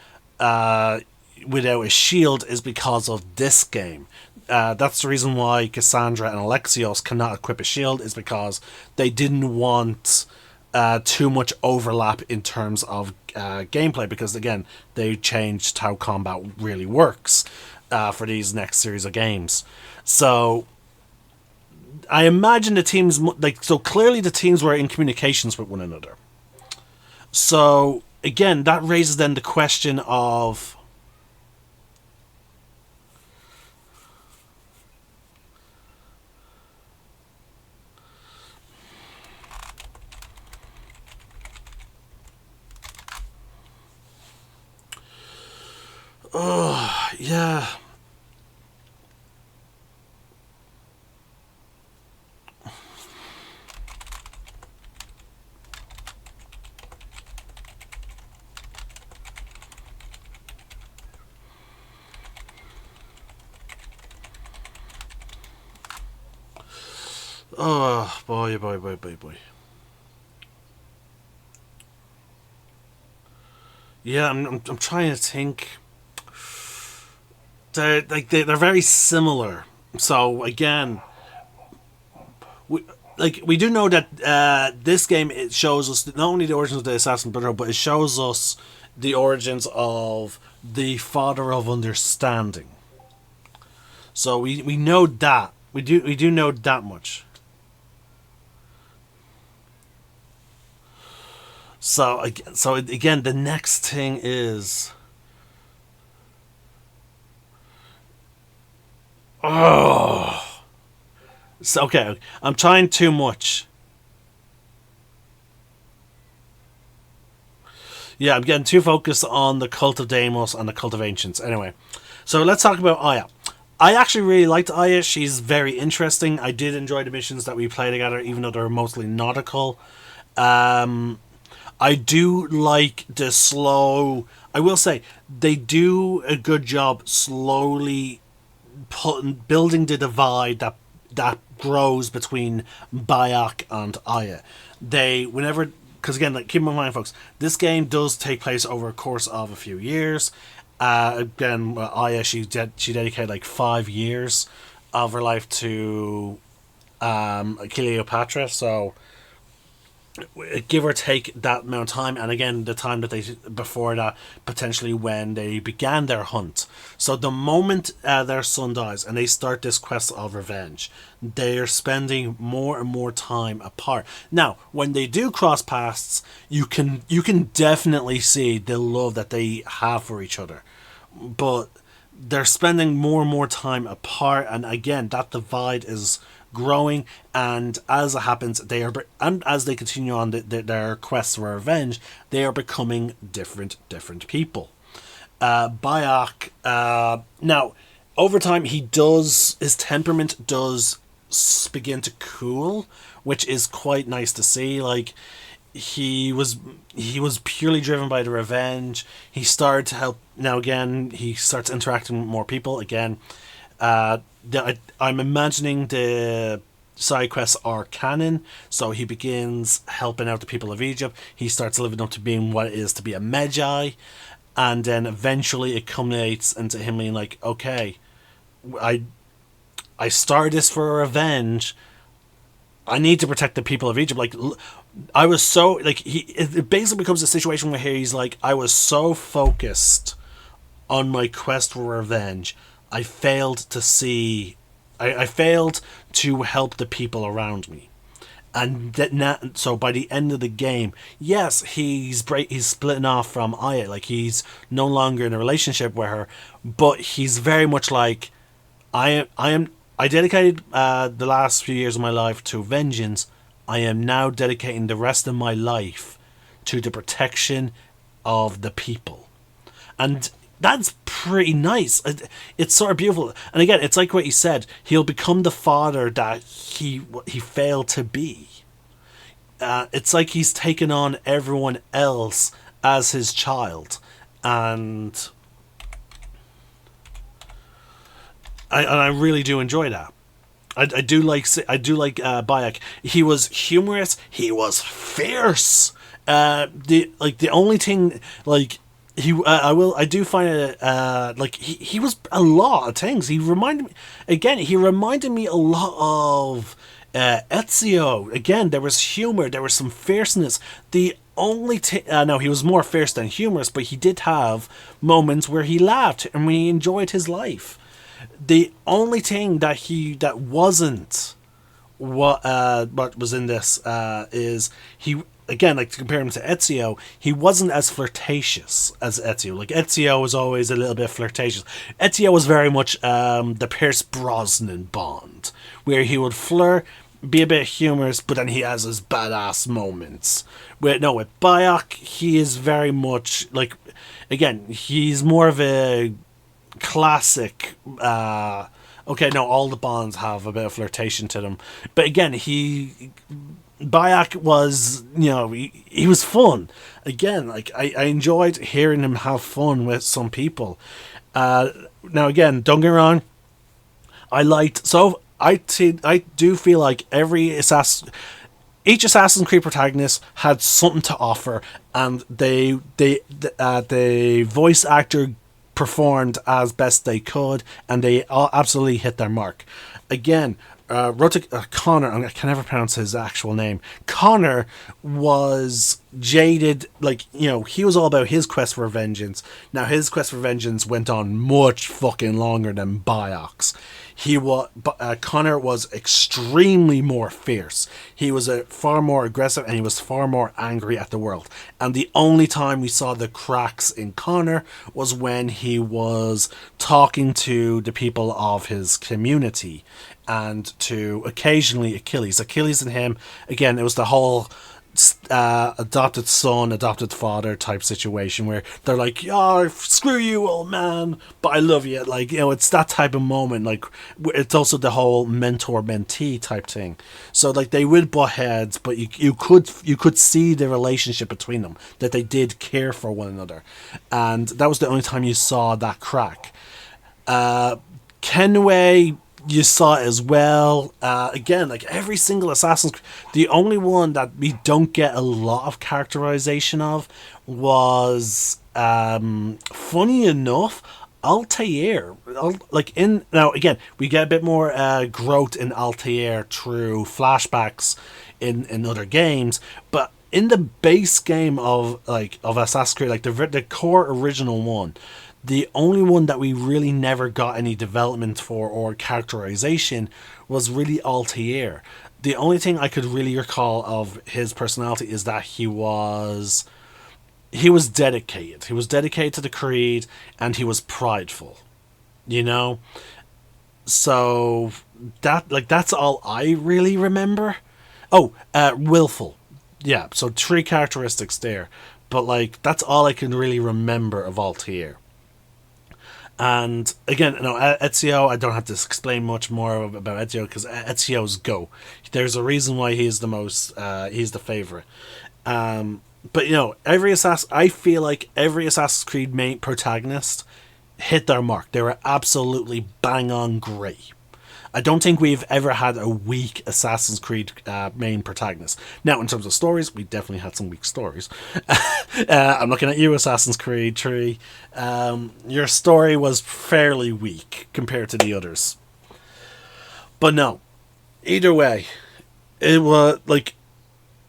without a shield is because of this game. That's the reason why Cassandra and Alexios cannot equip a shield, is because they didn't want too much overlap in terms of gameplay, because again, they changed how combat really works for these next series of games. So I imagine the teams, so clearly the teams were in communications with one another. So again, that raises then the question of yeah. Oh boy, boy, boy, boy, boy. Yeah, I'm trying to think. They're very similar. So again, we do know that this game, it shows us not only the origins of the Assassin Brotherhood, but it shows us the origins of the Father of Understanding. So we know that we do know that much. So again, the next thing is, oh, so okay, I'm trying too much. Yeah, I'm getting too focused on the Cult of Deimos and the Cult of Ancients. Anyway, so let's talk about Aya. I actually really liked Aya. She's very interesting. I did enjoy the missions that we played together, even though they're mostly nautical. I do like the slow... I will say, they do a good job slowly building the divide that grows between Bayek and Aya. Because again, keep in mind, folks, this game does take place over a course of a few years. Again, Aya, she dedicated like 5 years of her life to Cleopatra, so give or take that amount of time, and again the time that they before that, potentially when they began their hunt. So the moment their son dies and they start this quest of revenge, they're spending more and more time apart. Now when they do cross paths, you can definitely see the love that they have for each other, but they're spending more and more time apart, and again that divide is growing, and as it happens, and as they continue on their quests for revenge, they are becoming different people. Bayek, now over time, his temperament does begin to cool, which is quite nice to see. Like, he was purely driven by the revenge. He started to help. Now again, he starts interacting with more people again. I'm imagining the side quests are canon, so he begins helping out the people of Egypt. He starts living up to being what it is to be a Magi, and then eventually it culminates into him being like, okay, I started this for revenge. I need to protect the people of Egypt. Like, I was so like it basically becomes a situation where he's like, I was so focused on my quest for revenge, I failed to see. I failed to help the people around me, and so by the end of the game, yes, he's splitting off from Aya. Like, he's no longer in a relationship with her, but he's very much like, I dedicated the last few years of my life to vengeance. I am now dedicating the rest of my life to the protection of the people, and that's pretty nice. It's sort of beautiful. And again, it's like what you said. He'll become the father that he failed to be. It's like he's taken on everyone else as his child. And I really do enjoy that. I do like Bayek. He was humorous. He was fierce. The only thing, like, I do find it like he was a lot of things. He reminded me a lot of Ezio. Again, there was humor, there was some fierceness. The only no, he was more fierce than humorous, but he did have moments where he laughed and we enjoyed his life. The only thing that wasn't what was in this is he. Again, like, to compare him to Ezio, he wasn't as flirtatious as Ezio. Like, Ezio was always a little bit flirtatious. Ezio was very much the Pierce Brosnan Bond, where he would flirt, be a bit humorous, but then he has his badass moments. With Bayek, he is very much, like, again, he's more of a classic... okay, no, all the Bonds have a bit of flirtation to them. But again, Bayek was, he was fun. Again, like, I enjoyed hearing him have fun with some people. Now again, don't get me wrong, I do feel like each Assassin's Creed protagonist had something to offer, and the voice actor performed as best they could, and they all absolutely hit their mark. Again, Connor, I can never pronounce his actual name. Connor was jaded, he was all about his quest for vengeance. Now, his quest for vengeance went on much fucking longer than Biok's. Connor was extremely more fierce. He was far more aggressive, and he was far more angry at the world. And the only time we saw the cracks in Connor was when he was talking to the people of his community, and to occasionally Achilles. Achilles and him, again, it was the whole adopted son, adopted father type situation where they're like, "Oh, screw you, old man, but I love you." It's that type of moment. It's also the whole mentor-mentee type thing. So they would butt heads, but you could see the relationship between them, that they did care for one another, and that was the only time you saw that crack. Kenway, you saw it as well. Again, every single Assassin's Creed, the only one that we don't get a lot of characterization of was, funny enough, Altair. Now again, we get a bit more growth in Altair through flashbacks in other games, but in the base game of Assassin's Creed, the core original one, the only one that we really never got any development for or characterization was really Altair. The only thing I could really recall of his personality is that he was dedicated. He was dedicated to the creed, and he was prideful. So that's all I really remember. Oh, willful. Yeah, so 3 characteristics there. But that's all I can really remember of Altair. And again, Ezio, I don't have to explain much more about Ezio, because Ezio's go. There's a reason why he's the favorite. But I feel like every Assassin's Creed main protagonist hit their mark. They were absolutely bang on great. I don't think we've ever had a weak Assassin's Creed main protagonist. Now, in terms of stories, we definitely had some weak stories. I'm looking at you, Assassin's Creed 3. Your story was fairly weak compared to the others. But no, either way, it was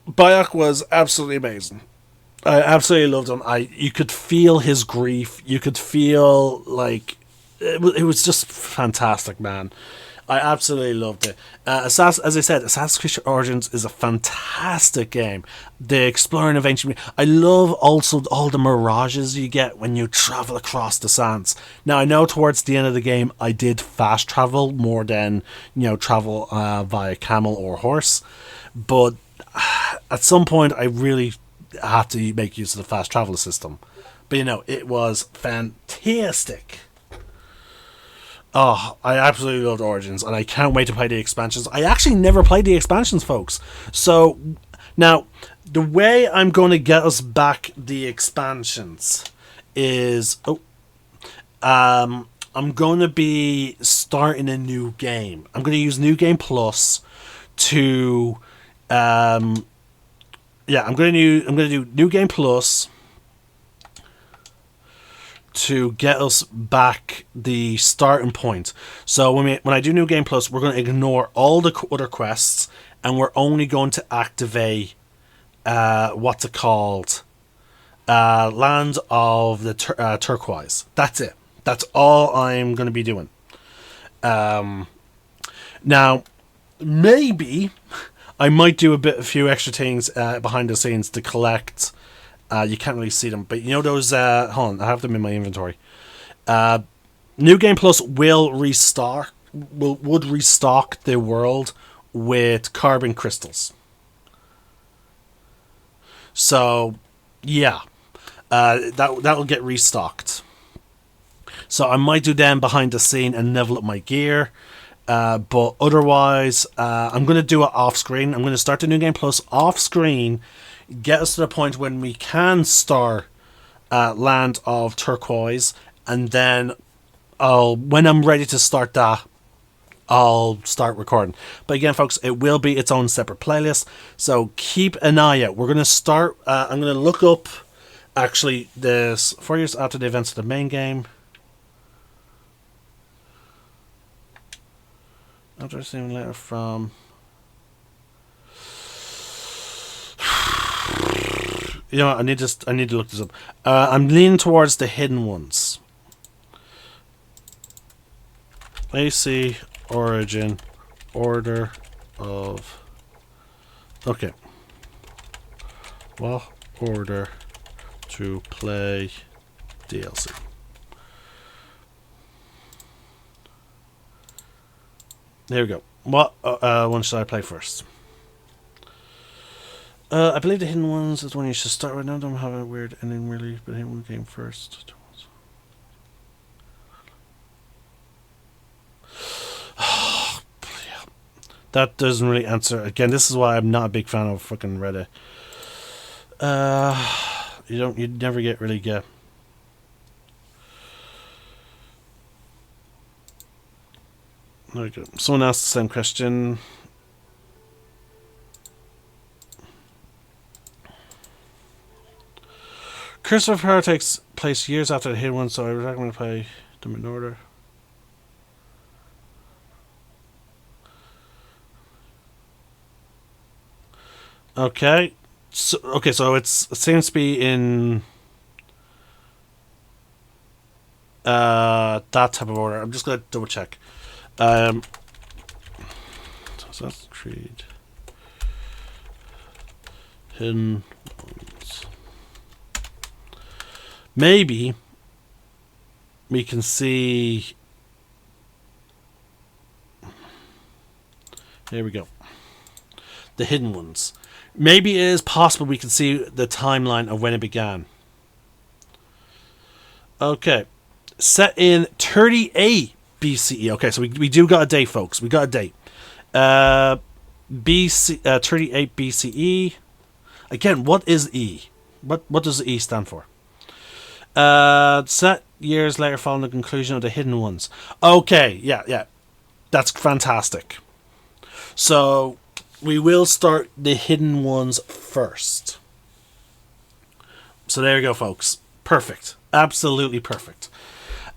Bayek was absolutely amazing. I absolutely loved him. You could feel his grief. You could feel it was just fantastic, man. I absolutely loved it. As I said, Assassin's Creed Origins is a fantastic game. The exploring of ancient... I love also all the mirages you get when you travel across the sands. Now, I know towards the end of the game, I did fast travel more than, travel via camel or horse. But at some point, I really had to make use of the fast travel system. But, it was fantastic. Oh, I absolutely loved Origins, and I can't wait to play the expansions. I actually never played the expansions, folks. So, now, the way I'm going to get us back the expansions is... I'm going to be starting a new game. I'm going to use New Game Plus to... I'm going to do New Game Plus to get us back the starting point. So when I do New Game Plus, we're going to ignore all the other quests, and we're only going to activate what's it called, Land of the Turquoise. That's it. That's all I'm going to be doing. Now, maybe I might do a few extra things behind the scenes to collect. You can't really see them, but those... hold on, I have them in my inventory. New Game Plus will restock the world with carbon crystals. So, yeah. That'll get restocked. So I might do them behind the scene and level up my gear. But otherwise, I'm going to do it off-screen. I'm going to start the New Game Plus off-screen, get us to the point when we can start Land of Turquoise, and then when I'm ready to start that, I'll start recording. But again, folks, it will be its own separate playlist, so keep an eye out. We're going to start, I'm going to look up, actually, this 4 years after the events of the main game. After seeing a letter from... You know what, I need to look this up. I'm leaning towards the hidden ones. AC origin order of... Okay. What order to play DLC? There we go. What one should I play first? I believe the hidden ones is one you should start with. None of them have a weird ending really, but hidden one came first. That doesn't really answer. Again, this is why I'm not a big fan of fucking Reddit. You never really get. There we go. Someone asked the same question. Curse of Her takes place years after the hidden one, so I would recommend to play them in order. Okay, so it seems to be in that type of order. I'm just gonna double check. Assassin's Creed Hidden Ones. Maybe we can see. Here we go. The hidden ones. Maybe it is possible we can see the timeline of when it began. Okay. Set in 38 BCE. Okay, so we do got a date, folks. We got a date. 38 BCE. Again, what is E? What does the E stand for? Set years later following the conclusion of the hidden ones. Okay, yeah. That's fantastic. So we will start the hidden ones first. So there you go, folks. Perfect. Absolutely perfect.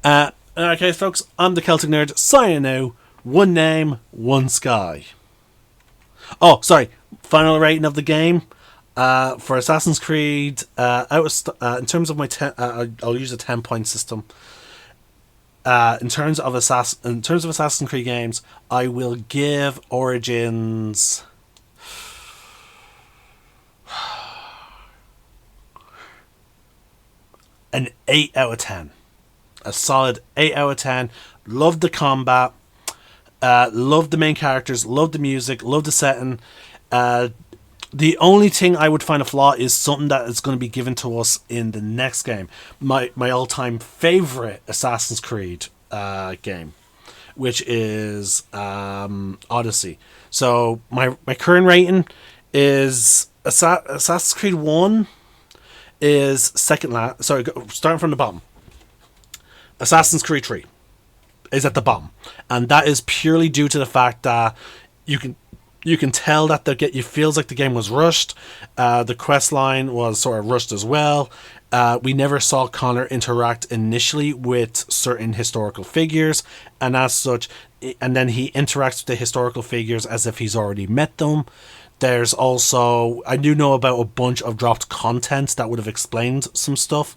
Okay, folks, I'm the Celtic Nerd, signing out. One name, one sky. Oh, sorry. Final rating of the game. For Assassin's Creed, in terms of my I'll use a 10-point system. In terms of Assassin's Creed games, I will give Origins an 8 out of 10. A solid 8 out of 10. Loved the combat. Loved the main characters. Loved the music. Loved the setting. The only thing I would find a flaw is something that is going to be given to us in the next game. My all-time favorite Assassin's Creed game, which is Odyssey. So my current rating is Assassin's Creed 1 is second last. Sorry, starting from the bottom. Assassin's Creed 3 is at the bottom, and that is purely due to the fact that you can tell that it feels like the game was rushed. The quest line was sort of rushed as well. We never saw Connor interact initially with certain historical figures, and as such, and then he interacts with the historical figures as if he's already met them. There's also, I do know about a bunch of dropped content that would have explained some stuff,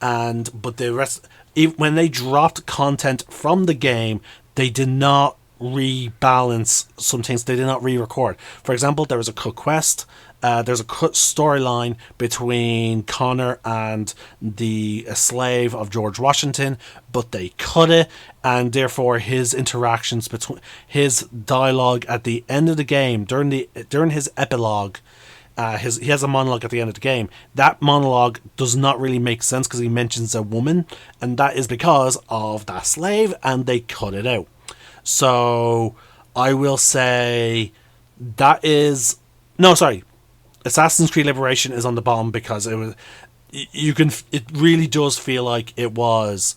but the rest, when they dropped content from the game, they did not rebalance some things. They did not re-record. For example, there was a cut quest. There's a cut storyline between Connor and the slave of George Washington, but they cut it, and therefore his interactions between his dialogue at the end of the game during his epilogue. He has a monologue at the end of the game. That monologue does not really make sense because he mentions a woman, and that is because of that slave, and they cut it out. So I will say that is Assassin's Creed Liberation is on the bottom because it really does feel like it was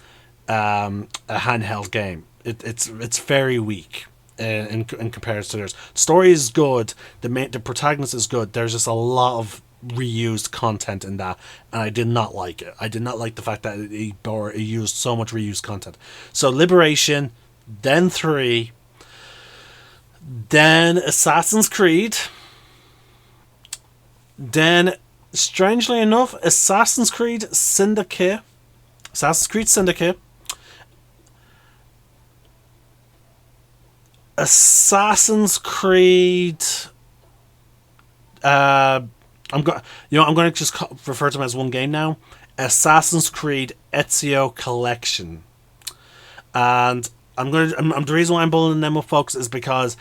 a handheld game. It's very weak. in comparison to theirs. Story is good. The protagonist is good. There's just a lot of reused content in that, and I did not like it. I did not like the fact that it used so much reused content. So Liberation, then 3, then Assassin's Creed, then strangely enough Assassin's Creed Syndicate, Assassin's Creed Syndicate, Assassin's Creed. I'm going to just refer to them as one game now. Assassin's Creed Ezio Collection, and the reason why I'm bulling them up, folks, is because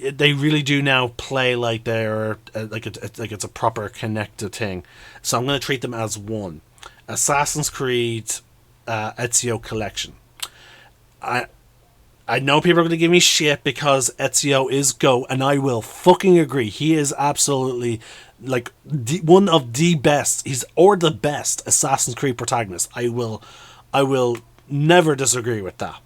they really do now play like they're like it's a proper connected thing. So I'm going to treat them as one. Assassin's Creed Ezio Collection. I know people are going to give me shit because Ezio is GOAT, and I will fucking agree. He is absolutely like one of the best. He's or the best Assassin's Creed protagonist. I will never disagree with that.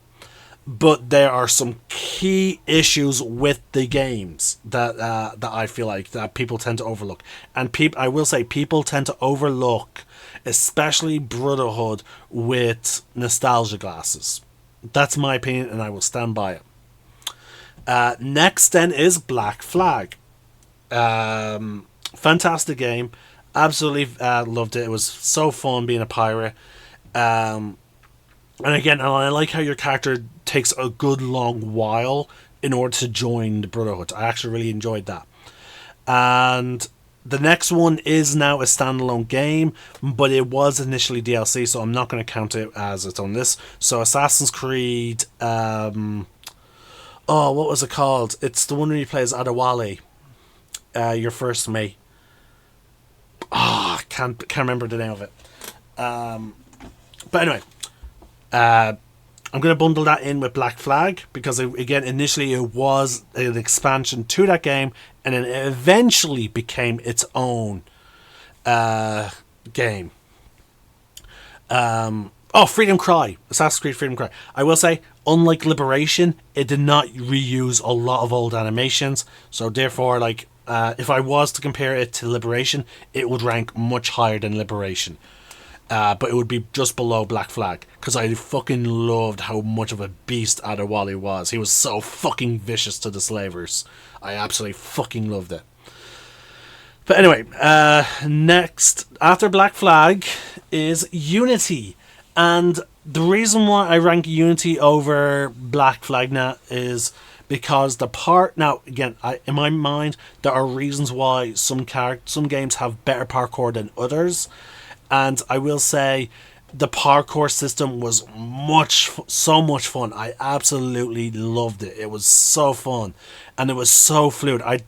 But there are some key issues with the games that I feel like that people tend to overlook, and I will say people tend to overlook, especially Brotherhood, with nostalgia glasses. That's my opinion, and I will stand by it. Next, then, is Black Flag. Fantastic game. Absolutely loved it. It was so fun being a pirate. And again, I like how your character takes a good long while in order to join the Brotherhood. I actually really enjoyed that. And the next one is now a standalone game, but it was initially DLC, so I'm not going to count it as it's on this. So Assassin's Creed, what was it called? It's the one where you play as Adewale, your first mate. Can't remember the name of it. But anyway, I'm going to bundle that in with Black Flag because, initially it was an expansion to that game, and then it eventually became its own game. Freedom Cry. Assassin's Creed Freedom Cry. I will say, unlike Liberation, it did not reuse a lot of old animations, so therefore, if I was to compare it to Liberation, it would rank much higher than Liberation. But it would be just below Black Flag, because I fucking loved how much of a beast Adewale was. He was so fucking vicious to the slavers. I absolutely fucking loved it. But anyway, next, after Black Flag, is Unity. And the reason why I rank Unity over Black Flag now is because now again, in my mind, there are reasons why some games have better parkour than others. And I will say the parkour system was so much fun. I absolutely loved it. It was so fun. And it was so fluid.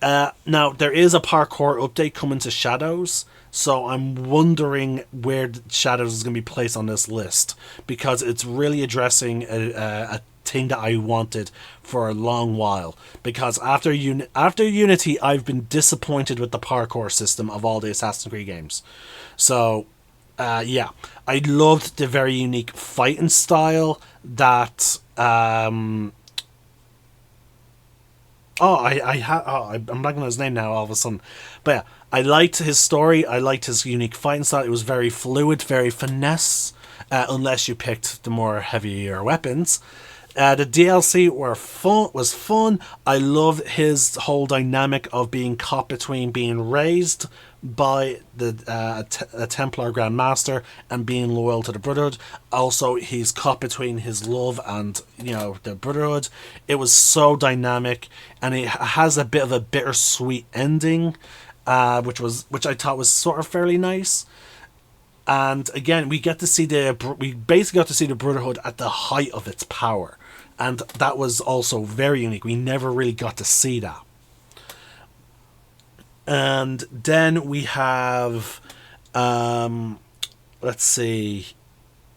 Now, there is a parkour update coming to Shadows. So I'm wondering where Shadows is going to be placed on this list. Because it's really addressing a thing that I wanted for a long while. Because after Unity, I've been disappointed with the parkour system of all the Assassin's Creed games. So, I loved the very unique fighting style that. I'm blanking on his name now all of a sudden. But yeah, I liked his story. I liked his unique fighting style. It was very fluid, very finesse, unless you picked the more heavier weapons. The DLC was fun. I loved his whole dynamic of being caught between being raised by a Templar Grand Master and being loyal to the Brotherhood. Also, he's caught between his love and the Brotherhood. It was so dynamic, and it has a bit of a bittersweet ending, which I thought was sort of fairly nice. And again, we basically got to see the Brotherhood at the height of its power, and that was also very unique. We never really got to see that. And then we have, let's see,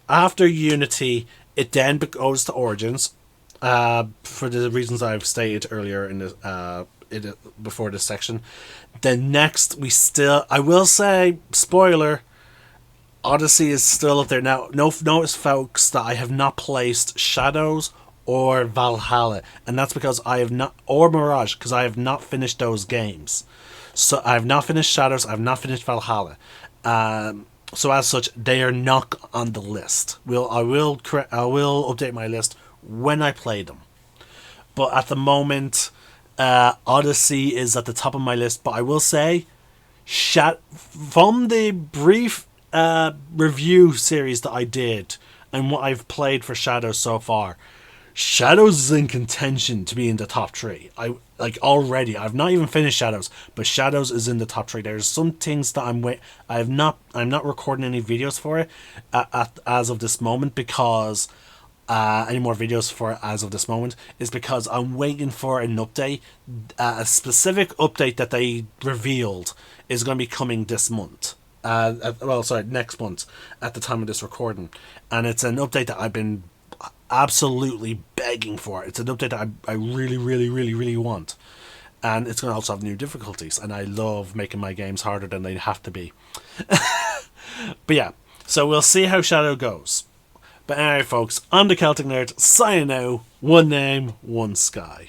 after Unity, it then goes to Origins, for the reasons I've stated earlier in this, before this section. Then next, I will say, spoiler, Odyssey is still up there. Now, notice, folks, that I have not placed Shadows or Valhalla, and that's because I have not, or Mirage, because I have not finished those games. So I have not finished Shadows, I have not finished Valhalla. So as such, they are not on the list. I will update my list when I play them. But at the moment, Odyssey is at the top of my list. But I will say, from the brief review series that I did and what I've played for Shadows so far, Shadows is in contention to be in the top 3. Already. I've not even finished Shadows, but Shadows is in the top 3. There's some things that I'm not recording any videos for it as of this moment, because any more videos for it as of this moment is because I'm waiting for an update. A specific update that they revealed is going to be coming this month. Next month at the time of this recording, and it's an update that I've been absolutely begging for. It's an update that I really, really, really, really want, and it's going to also have new difficulties, and I love making my games harder than they have to be. But yeah, so we'll see how Shadow goes. But anyway, folks, I'm the Celtic Nerd, signing out. One name, one sky.